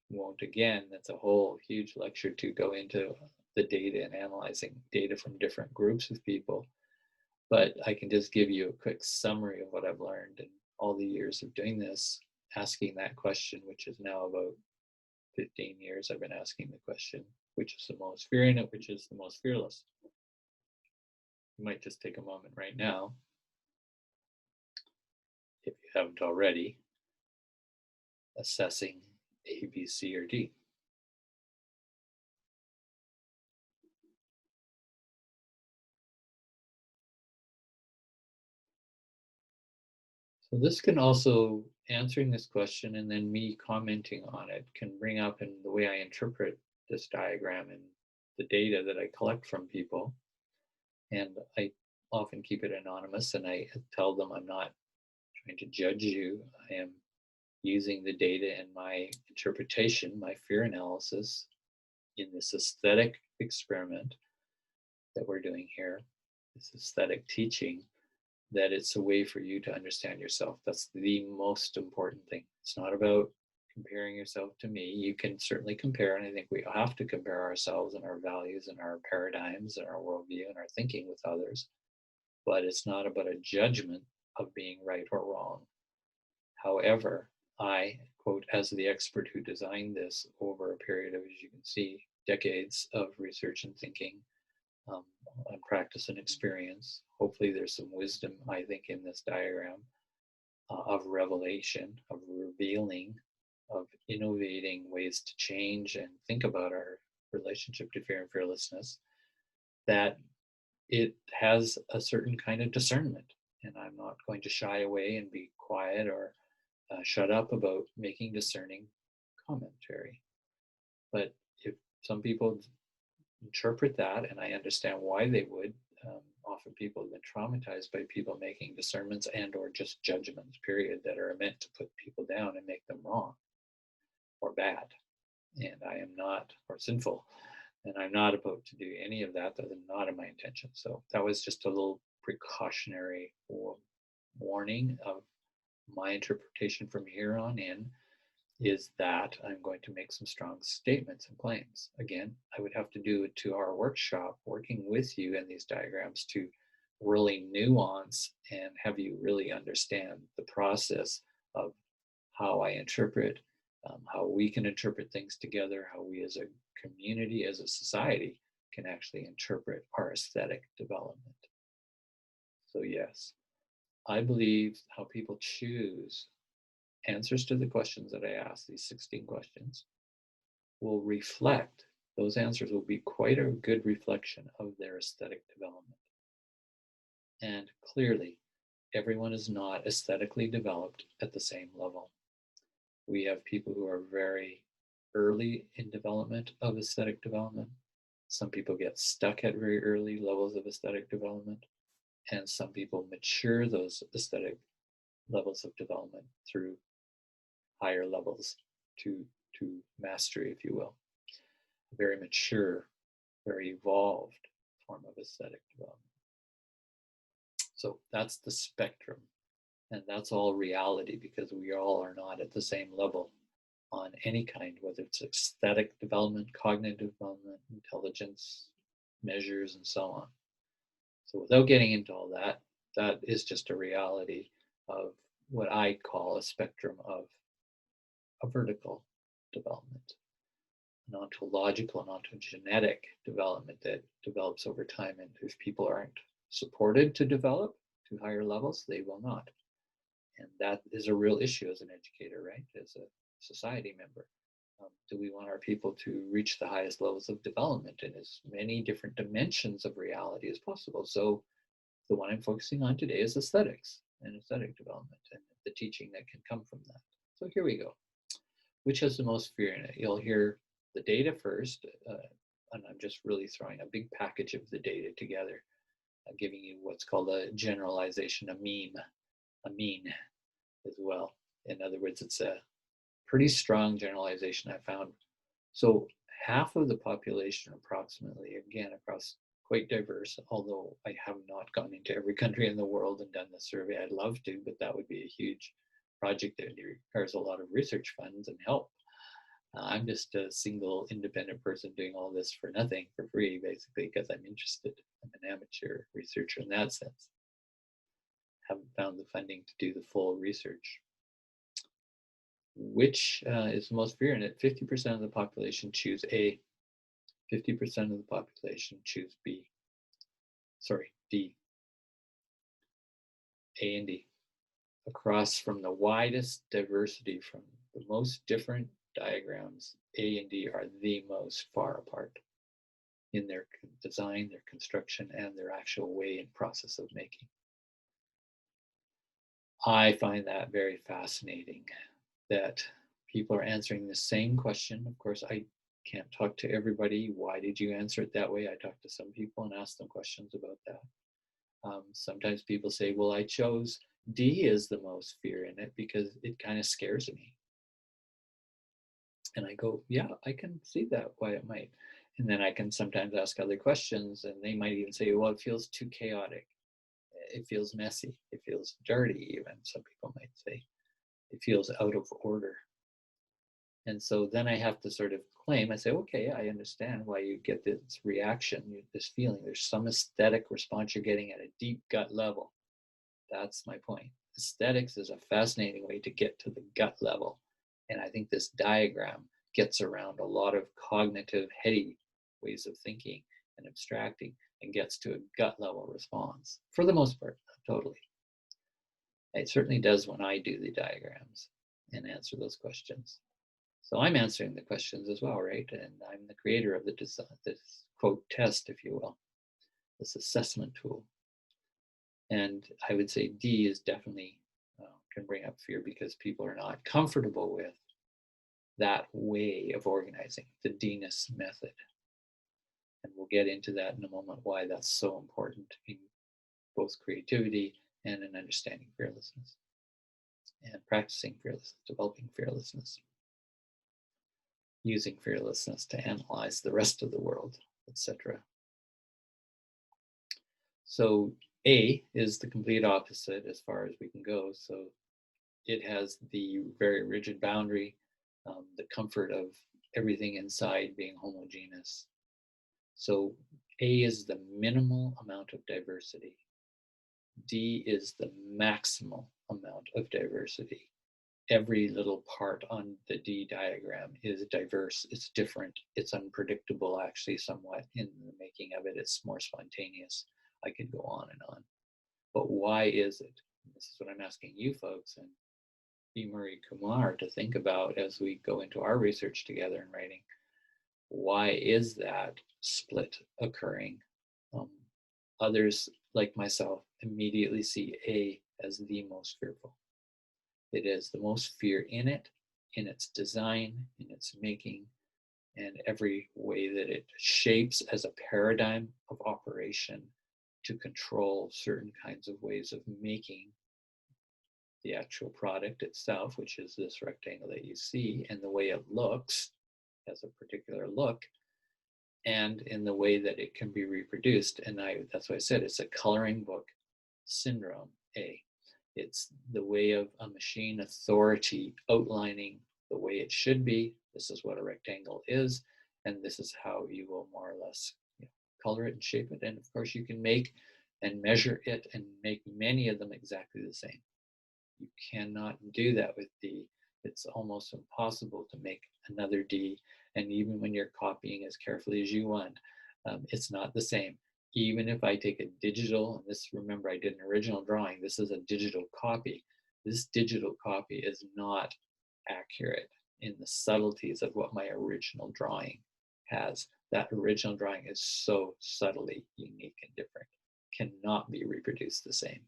won't, again, that's a whole huge lecture to go into the data and analyzing data from different groups of people. But I can just give you a quick summary of what I've learned in all the years of doing this, asking that question, which is now about 15 years I've been asking the question, which is the most fear in it, which is the most fearless. You might just take a moment right now, if you haven't already, assessing A, B, C, or D. So this can also, answering this question and then me commenting on it, can bring up in the way I interpret this diagram and the data that I collect from people. And I often keep it anonymous, and I tell them I'm not trying to judge you. I am using the data in my interpretation, my fear analysis, in this aesthetic experiment that we're doing here, this aesthetic teaching, that it's a way for you to understand yourself. That's the most important thing. It's not about comparing yourself to me. You can certainly compare, and I think we have to compare ourselves and our values and our paradigms and our worldview and our thinking with others, but it's not about a judgment of being right or wrong. However, I, quote, as the expert who designed this over a period of, as you can see, decades of research and thinking, and practice and experience. Hopefully there's some wisdom, I think, in this diagram of revelation, of revealing, of innovating ways to change and think about our relationship to fear and fearlessness, that it has a certain kind of discernment. And I'm not going to shy away and be quiet or shut up about making discerning commentary. But if some people interpret that, and I understand why they would. Often people have been traumatized by people making discernments and or just judgments, period, that are meant to put people down and make them wrong or bad. And I am not, or sinful, and I'm not about to do any of that. That's not in my intention. So that was just a little precautionary warning of My interpretation from here on in is that I'm going to make some strong statements and claims. Again, I would have to do it to our workshop, working with you in these diagrams to really nuance and have you really understand the process of how I interpret, how we can interpret things together, how we as a community, as a society, can actually interpret our aesthetic development. So yes, I believe how people choose answers to the questions that I asked, these 16 questions, will reflect, those answers will be quite a good reflection of their aesthetic development. And clearly, everyone is not aesthetically developed at the same level. We have people who are very early in development of aesthetic development. Some people get stuck at very early levels of aesthetic development, and some people mature those aesthetic levels of development through higher levels to mastery, if you will. A very mature, very evolved form of aesthetic development. So that's the spectrum, and that's all reality, because we all are not at the same level on any kind, whether it's aesthetic development, cognitive development, intelligence measures, and so on. So without getting into all that, that is just a reality of what I call a spectrum of a vertical development, an ontological and ontogenetic development that develops over time. And if people aren't supported to develop to higher levels, they will not. And that is a real issue as an educator, right? As a society member. Do we want our people to reach the highest levels of development in as many different dimensions of reality as possible? So the one I'm focusing on today is aesthetics and aesthetic development and the teaching that can come from that. So here we go. Which has the most fear in it? You'll hear the data first, and I'm just really throwing a big package of the data together, giving you what's called a generalization, a mean as well. In other words, it's a pretty strong generalization I found. So half of the population, approximately, again, across quite diverse, although I have not gone into every country in the world and done the survey. I'd love to, but that would be a huge project that requires a lot of research funds and help. I'm just a single independent person doing all this for nothing, for free, basically, because I'm interested. I'm an amateur researcher in that sense. Haven't found the funding to do the full research. Which is the most fear in it? 50% of the population choose A. 50% of the population choose B. Sorry, D. A and D. Across from the widest diversity, from the most different diagrams, A and D are the most far apart in their design, their construction, and their actual way and process of making. I find that very fascinating, that people are answering the same question. Of course, I can't talk to everybody. Why did you answer it that way? I talk to some people and ask them questions about that. Sometimes people say, well, I chose D as the most fear in it because it kind of scares me. And I go, yeah, I can see that, why it might. And then I can sometimes ask other questions, and they might even say, well, it feels too chaotic. It feels messy. It feels dirty, even, some people might say. It feels out of order. And so then I have to sort of claim, I say, okay, I understand why you get this reaction, this feeling. There's some aesthetic response you're getting at a deep gut level. That's my point. Aesthetics is a fascinating way to get to the gut level. And I think this diagram gets around a lot of cognitive, heady ways of thinking and abstracting, and gets to a gut level response, for the most part, not totally. It certainly does when I do the diagrams and answer those questions. So I'm answering the questions as well, right? And I'm the creator of the design, this quote test, if you will, this assessment tool. And I would say D is definitely can bring up fear because people are not comfortable with that way of organizing, the A-ness method. And we'll get into that in a moment, why that's so important in both creativity and in understanding fearlessness and practicing fearlessness, developing fearlessness, using fearlessness to analyze the rest of the world, etc. So A is the complete opposite as far as we can go. So it has the very rigid boundary, the comfort of everything inside being homogeneous. So A is the minimal amount of diversity. D is the maximal amount of diversity. Every little part on the D diagram is diverse, it's different, it's unpredictable actually somewhat in the making of it, it's more spontaneous. I could go on and on. But why is it? This is what I'm asking you folks and Marie Kumar to think about as we go into our research together and writing. Why is that split occurring? Others, like myself, immediately see A as the most fearful. It is the most fear in it, in its design, in its making, and every way that it shapes as a paradigm of operation to control certain kinds of ways of making the actual product itself, which is this rectangle that you see, and the way it looks, has a particular look, and in the way that it can be reproduced. And that's why I said it's a coloring book syndrome, A. It's the way of a machine authority outlining the way it should be. This is what a rectangle is, and this is how you will more or less color it and shape it. And of course, you can make and measure it and make many of them exactly the same. You cannot do that with D. It's almost impossible to make another D. And even when you're copying as carefully as you want, it's not the same. Even if I take a digital, and this, remember, I did an original drawing, this is a digital copy. This digital copy is not accurate in the subtleties of what my original drawing has. That original drawing is so subtly unique and different, cannot be reproduced the same.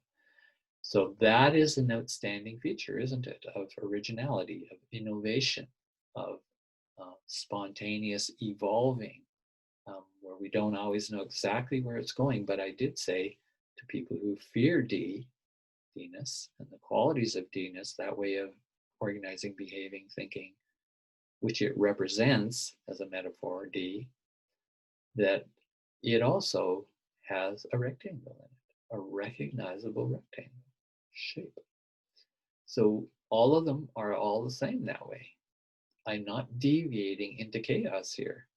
So that is an outstanding feature, isn't it, of originality, of innovation, of spontaneous evolving, where we don't always know exactly where it's going. But I did say to people who fear D-ness, and the qualities of D-ness, that way of organizing, behaving, thinking, which it represents as a metaphor, D, that it also has a rectangle in it, a recognizable rectangle shape. So all of them are all the same that way. I'm not deviating into chaos here.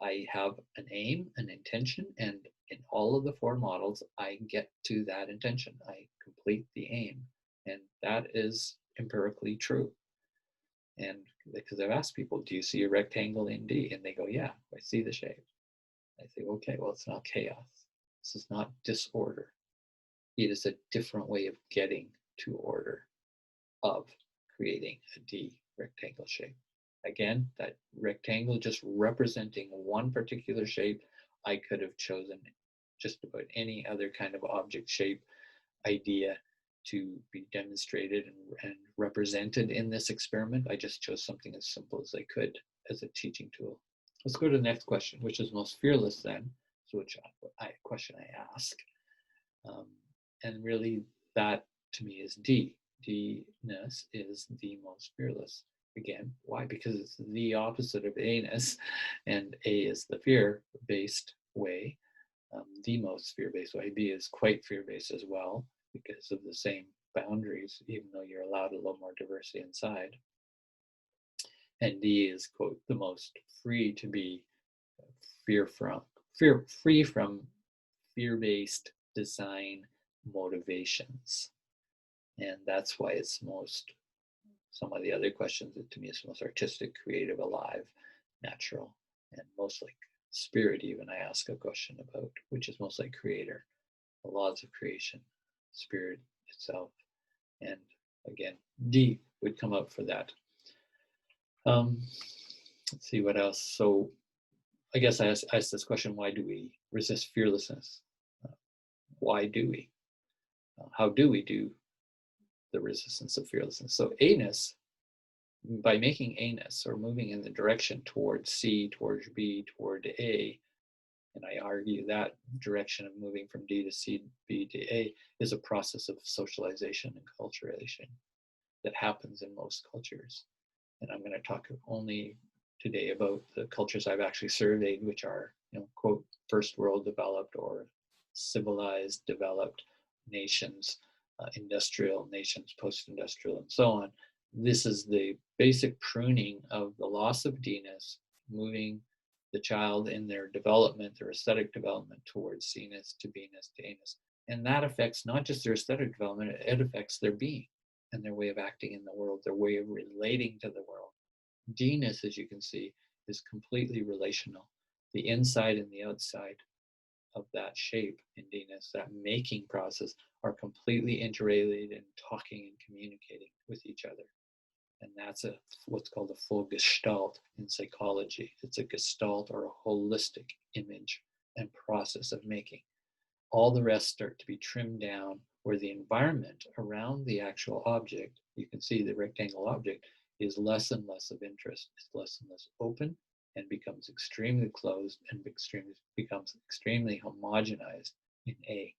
I have an aim, an intention, and in all of the four models, I get to that intention. I complete the aim, and that is empirically true. And because I've asked people, do you see a rectangle in D? And they go, yeah, I see the shape. I say, okay, well, it's not chaos. This is not disorder. It is a different way of getting to order, of creating a D rectangle shape. Again, that rectangle just representing one particular shape. I could have chosen just about any other kind of object shape idea to be demonstrated and represented in this experiment. I just chose something as simple as I could as a teaching tool. Let's go to the next question, which is most fearless then, which question I ask. And really that to me is D. D-ness is the most fearless. Again, why? Because it's the opposite of A-ness, and A is the fear-based way, the most fear-based way. B is quite fear-based as well because of the same boundaries, even though you're allowed a little more diversity inside. And D is, quote, the most free to be free from fear-based design motivations. And that's why it's most, some of the other questions, to me, it's most artistic, creative, alive, natural, and most like spirit. Even I ask a question about, which is most like creator, the laws of creation, spirit itself. And again, D would come up for that. Let's see what else. So I guess I asked this question, why do we resist fearlessness? Why do we? How do we do the resistance of fearlessness? So A-ness, by making A-ness or moving in the direction towards C, towards B, toward A, and I argue that direction of moving from D to C, B to A is a process of socialization and culturation that happens in most cultures. And I'm going to talk only today about the cultures I've actually surveyed, which are, quote, first world developed or civilized developed nations industrial nations, post-industrial, and so on. This is the basic pruning of the loss of D-ness, moving the child in their development, their aesthetic development, towards C-ness to B-ness to A-ness. And that affects not just their aesthetic development, it affects their being and their way of acting in the world, their way of relating to the world. D-ness, as you can see, is completely relational. The inside and the outside of that shape in D-ness, that making process, are completely interrelated and talking and communicating with each other. And that's what's called a full Gestalt in psychology. It's a Gestalt, or a holistic image and process of making. All the rest start to be trimmed down, where the environment around the actual object, you can see the rectangle object, is less and less of interest. It's less and less open and becomes extremely closed and becomes extremely homogenized in A.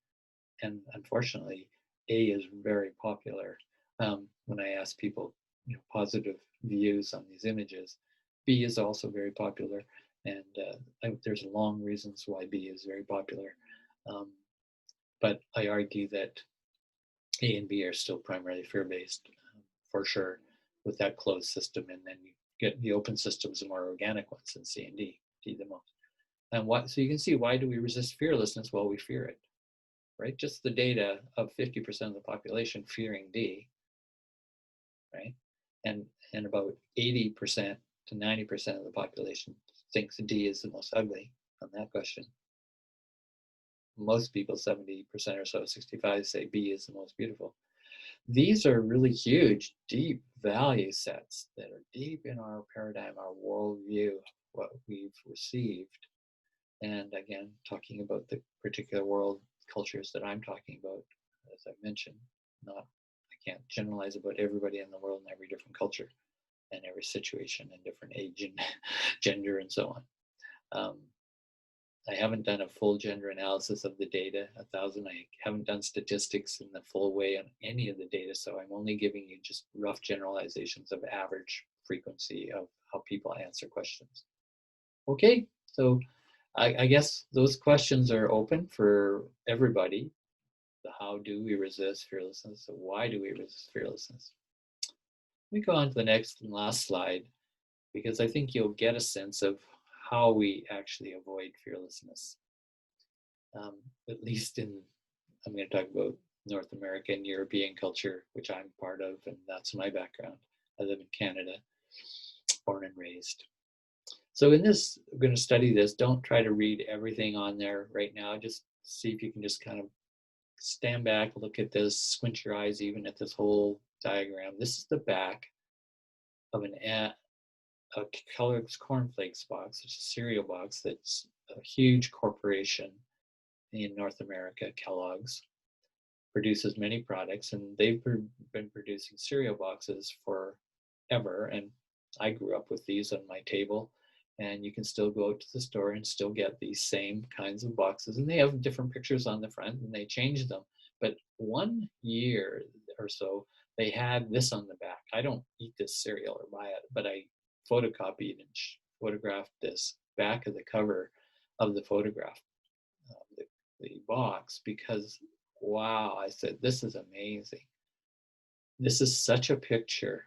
And unfortunately, A is very popular. When I ask people, positive views on these images, B is also very popular, and there's long reasons why B is very popular. But I argue that A and B are still primarily fear-based, for sure, with that closed system, and then you get the open systems, the more organic ones, and C and D the most. And so you can see, why do we resist fearlessness? Well, we fear it, right? Just the data of 50% of the population fearing D, right? And about 80% to 90% of the population thinks D is the most ugly on that question. Most people, 70% or so, 65, say B is the most beautiful. These are really huge, deep value sets that are deep in our paradigm, our worldview, what we've received. And again, talking about the particular world cultures that I'm talking about, as I mentioned, I can't generalize about everybody in the world and every different culture and every situation and different age and gender and so on. I haven't done a full gender analysis of the data, 1,000. I haven't done statistics in the full way on any of the data, so I'm only giving you just rough generalizations of average frequency of how people answer questions. Okay, so I guess those questions are open for everybody. How do we resist fearlessness? So why do we resist fearlessness? Let me go on to the next and last slide, because I think you'll get a sense of how we actually avoid fearlessness. At least I'm going to talk about North American, European culture, which I'm part of, and that's my background. I live in Canada, born and raised. So in this, we're going to study this. Don't try to read everything on there right now. Just see if you can just kind of stand back, look at this, squint your eyes even at this whole diagram. This is the back of a Kellogg's cornflakes box. It's a cereal box that's a huge corporation in North America. Kellogg's produces many products, and they've been producing cereal boxes forever. And I grew up with these on my table, and you can still go to the store and still get these same kinds of boxes, and they have different pictures on the front, and they change them. But 1 year or so, they had this on the back. I don't eat this cereal or buy it, but I photocopied and photographed this back of the cover of the photograph, the box, because wow, I said, this is amazing. This is such a picture,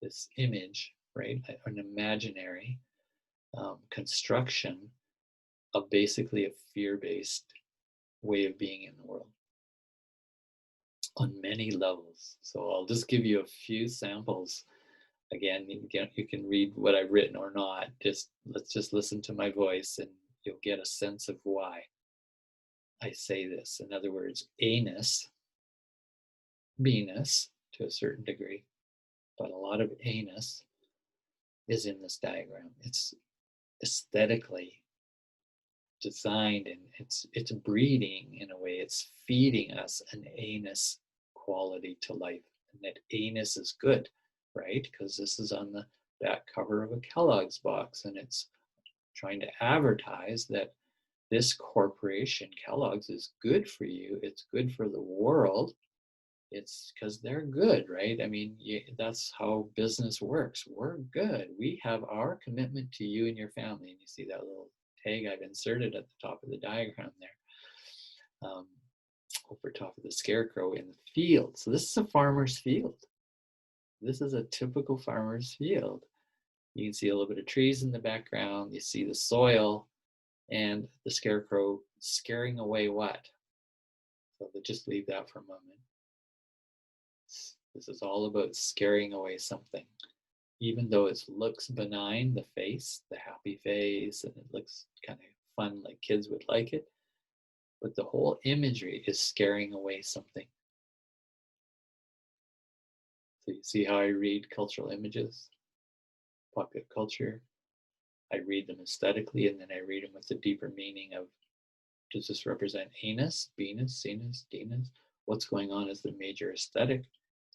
this image, right? An imaginary construction of basically a fear-based way of being in the world on many levels. So I'll just give you a few samples. Again, you can read what I've written or not. Let's just listen to my voice, and you'll get a sense of why I say this. In other words, A-ness, B-ness to a certain degree, but a lot of A-ness is in this diagram. It's aesthetically designed, and it's breeding, in a way, it's feeding us an A-ness quality to life, and that A-ness is good, right? Because this is on the back cover of a Kellogg's box, and it's trying to advertise that this corporation, Kellogg's, is good for you. It's good for the world. It's because they're good, right? I mean, that's how business works. We're good. We have our commitment to you and your family. And you see that little tag I've inserted at the top of the diagram there. over top of the scarecrow in the field. So this is a farmer's field. This is a typical farmer's field. You can see a little bit of trees in the background. You see the soil and the scarecrow scaring away what? So we'll just leave that for a moment. This is all about scaring away something. Even though it looks benign, the face, the happy face, and it looks kind of fun, like kids would like it, but the whole imagery is scaring away something. So you see how I read cultural images, popular culture. I read them aesthetically, and then I read them with the deeper meaning of, does this represent A-ness, B-ness, C-ness, D-ness? What's going on as the major aesthetic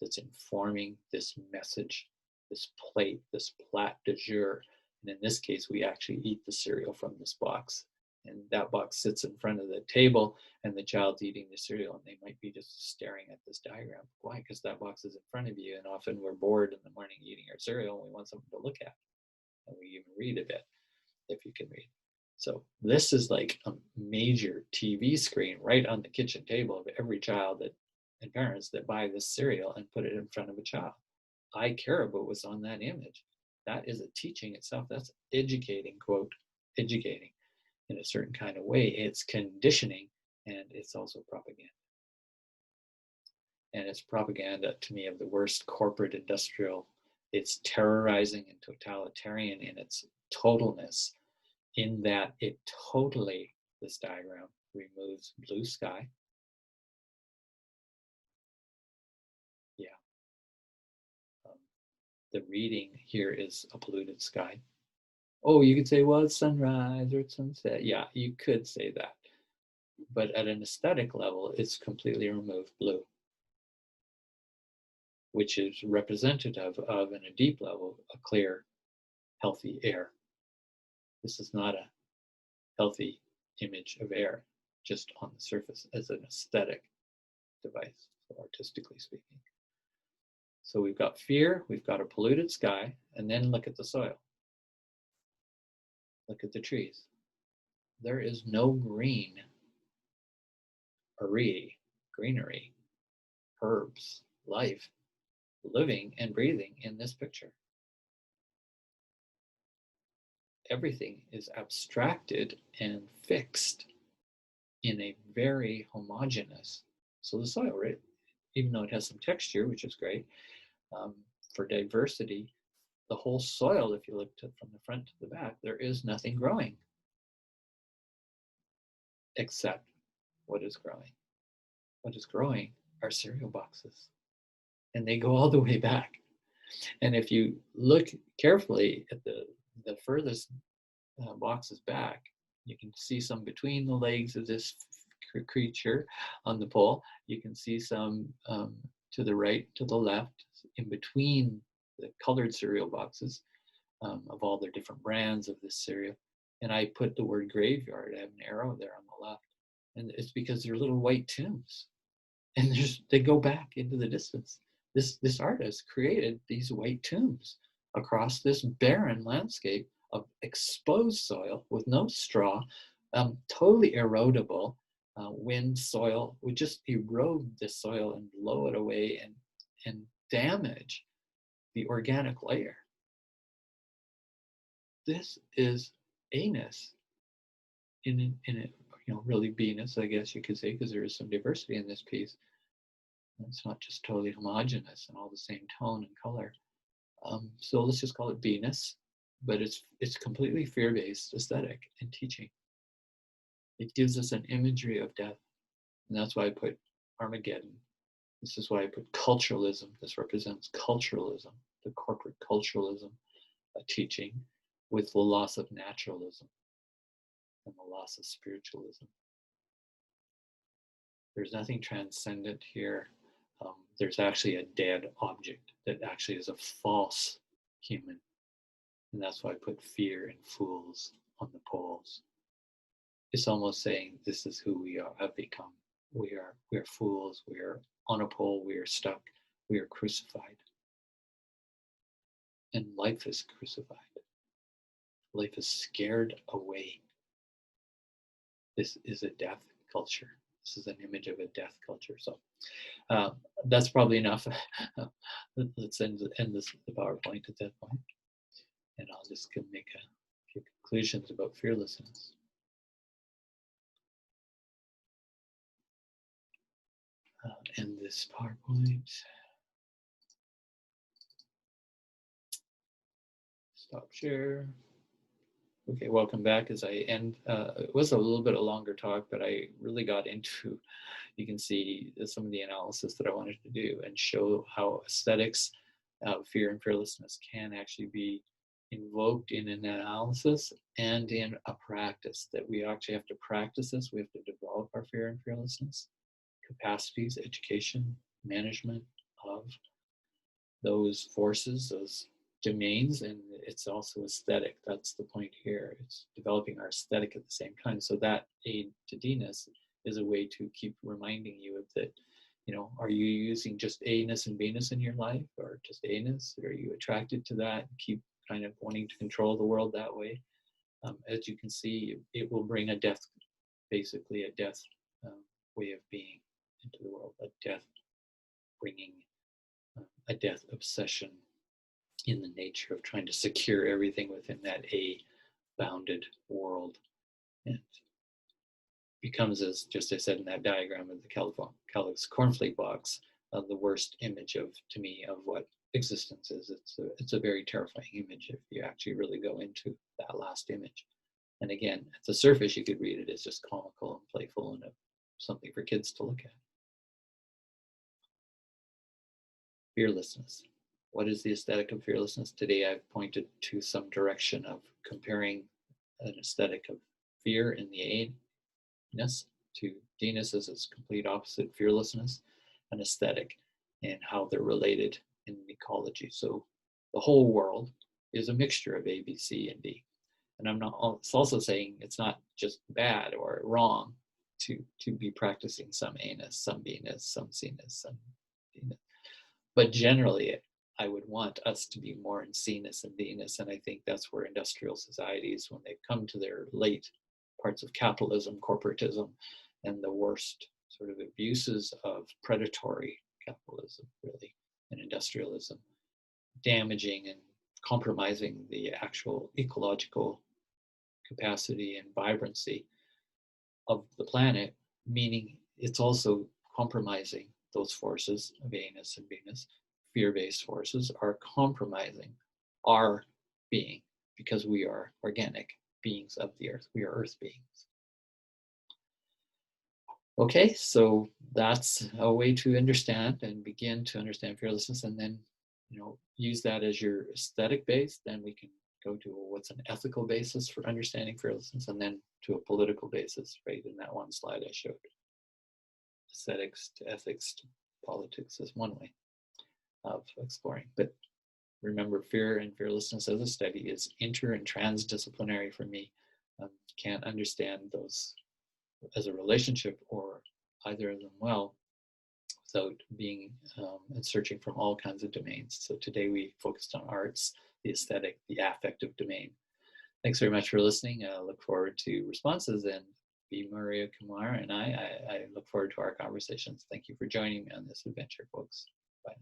that's informing this message, this plate, this plat de jour? And in this case, we actually eat the cereal from this box. And that box sits in front of the table, and the child's eating the cereal, and they might be just staring at this diagram. Why? Because that box is in front of you, and often we're bored in the morning eating our cereal, and we want something to look at. And we even read a bit, if you can read. So this is like a major TV screen right on the kitchen table of every child and parents that buy this cereal and put it in front of a child. I care about what's on that image. That is a teaching itself. That's educating, quote, educating in a certain kind of way. It's conditioning, and it's also propaganda. And it's propaganda, to me, of the worst corporate industrial. It's terrorizing and totalitarian in its totalness, in that it totally, this diagram removes blue sky. Yeah. The reading here is a polluted sky. Oh, you could say, well, it's sunrise or it's sunset. Yeah, you could say that. But at an aesthetic level, it's completely removed blue, which is representative of, in a deep level, a clear, healthy air. This is not a healthy image of air, just on the surface as an aesthetic device, artistically speaking. So we've got fear, we've got a polluted sky, and then look at the soil. Look at the trees. There is no greenery, herbs, life, living and breathing in this picture. Everything is abstracted and fixed in a very homogeneous. So the soil, right, even though it has some texture, which is great, for diversity, the whole soil, if you look from the front to the back, there is nothing growing except what is growing. What is growing are cereal boxes, and they go all the way back. And if you look carefully at the furthest boxes back, you can see some between the legs of this creature on the pole. You can see some to the right, to the left, in between the colored cereal boxes of all their different brands of this cereal. And I put the word graveyard. I have an arrow there on the left. And it's because they're little white tombs. And they go back into the distance. This artist created these white tombs across this barren landscape of exposed soil with no straw, totally erodible. Wind, soil would just erode the soil and blow it away and damage the organic layer. This is A-ness in it, really B-ness, I guess you could say, because there is some diversity in this piece. It's not just totally homogeneous and all the same tone and color. So let's just call it B-ness, but it's completely fear-based aesthetic and teaching. It gives us an imagery of death, and that's why I put Armageddon. This is why I put culturalism. This represents culturalism, the corporate culturalism teaching, with the loss of naturalism and the loss of spiritualism. There's nothing transcendent here. There's actually a dead object that actually is a false human. And that's why I put fear and fools on the poles. It's almost saying this is who we have become. We are fools. We are on a pole. We are stuck. We are crucified. And life is crucified. Life is scared away. This is a death culture. This is an image of a death culture. So that's probably enough. Let's end the PowerPoint at that point, and I'll just make a few conclusions about fearlessness. End this PowerPoint. Stop share. Okay, welcome back. As I end, it was a little bit a longer talk, but I really got into, you can see some of the analysis that I wanted to do and show how aesthetics, fear and fearlessness can actually be invoked in an analysis and in a practice, that we actually have to practice this. We have to develop our fear and fearlessness capacities, education, management of those forces, those domains, and it's also aesthetic. That's the point here. It's developing our aesthetic at the same time. So that A-to-D-ness is a way to keep reminding you of that, are you using just A-ness and B-ness in your life, or just A-ness? Are you attracted to that? Keep kind of wanting to control the world that way. As you can see, it will bring a death, basically a death way of being into the world, a death bringing a death obsession in the nature of trying to secure everything within that A-bounded world, and becomes, as just I said in that diagram of the Kellogg's cornflake box, the worst image to me of what existence is. It's a very terrifying image if you actually really go into that last image. And again, at the surface, you could read it as just comical and playful and something for kids to look at. Fearlessness. What is the aesthetic of fearlessness? Today I've pointed to some direction of comparing an aesthetic of fear in the A-ness to D-ness as its complete opposite, fearlessness, an aesthetic, and how they're related in ecology. So the whole world is a mixture of A, B, C, and D. And it's also saying it's not just bad or wrong to be practicing some A-ness, some B-ness, some C-ness, some D-ness. But generally, I would want us to be more in C-ness and D-ness, and I think that's where industrial societies, when they come to their late parts of capitalism, corporatism, and the worst sort of abuses of predatory capitalism, really, and industrialism, damaging and compromising the actual ecological capacity and vibrancy of the planet, meaning it's also compromising those forces of A-ness and B-ness. Fear-based forces are compromising our being, because we are organic beings of the earth. We are earth beings. Okay, so that's a way to understand and begin to understand fearlessness, and then use that as your aesthetic base. Then we can go to what's an ethical basis for understanding fearlessness, and then to a political basis, right? In that one slide I showed. Aesthetics to ethics to politics is one way of exploring. But remember, fear and fearlessness as a study is inter and transdisciplinary for me. Can't understand those as a relationship or either of them well without being and searching from all kinds of domains. So today we focused on arts, the aesthetic, the affective domain. Thanks very much for listening. I look forward to responses, and be Maria Kumar and I look forward to our conversations. Thank you for joining me on this adventure, folks. Bye.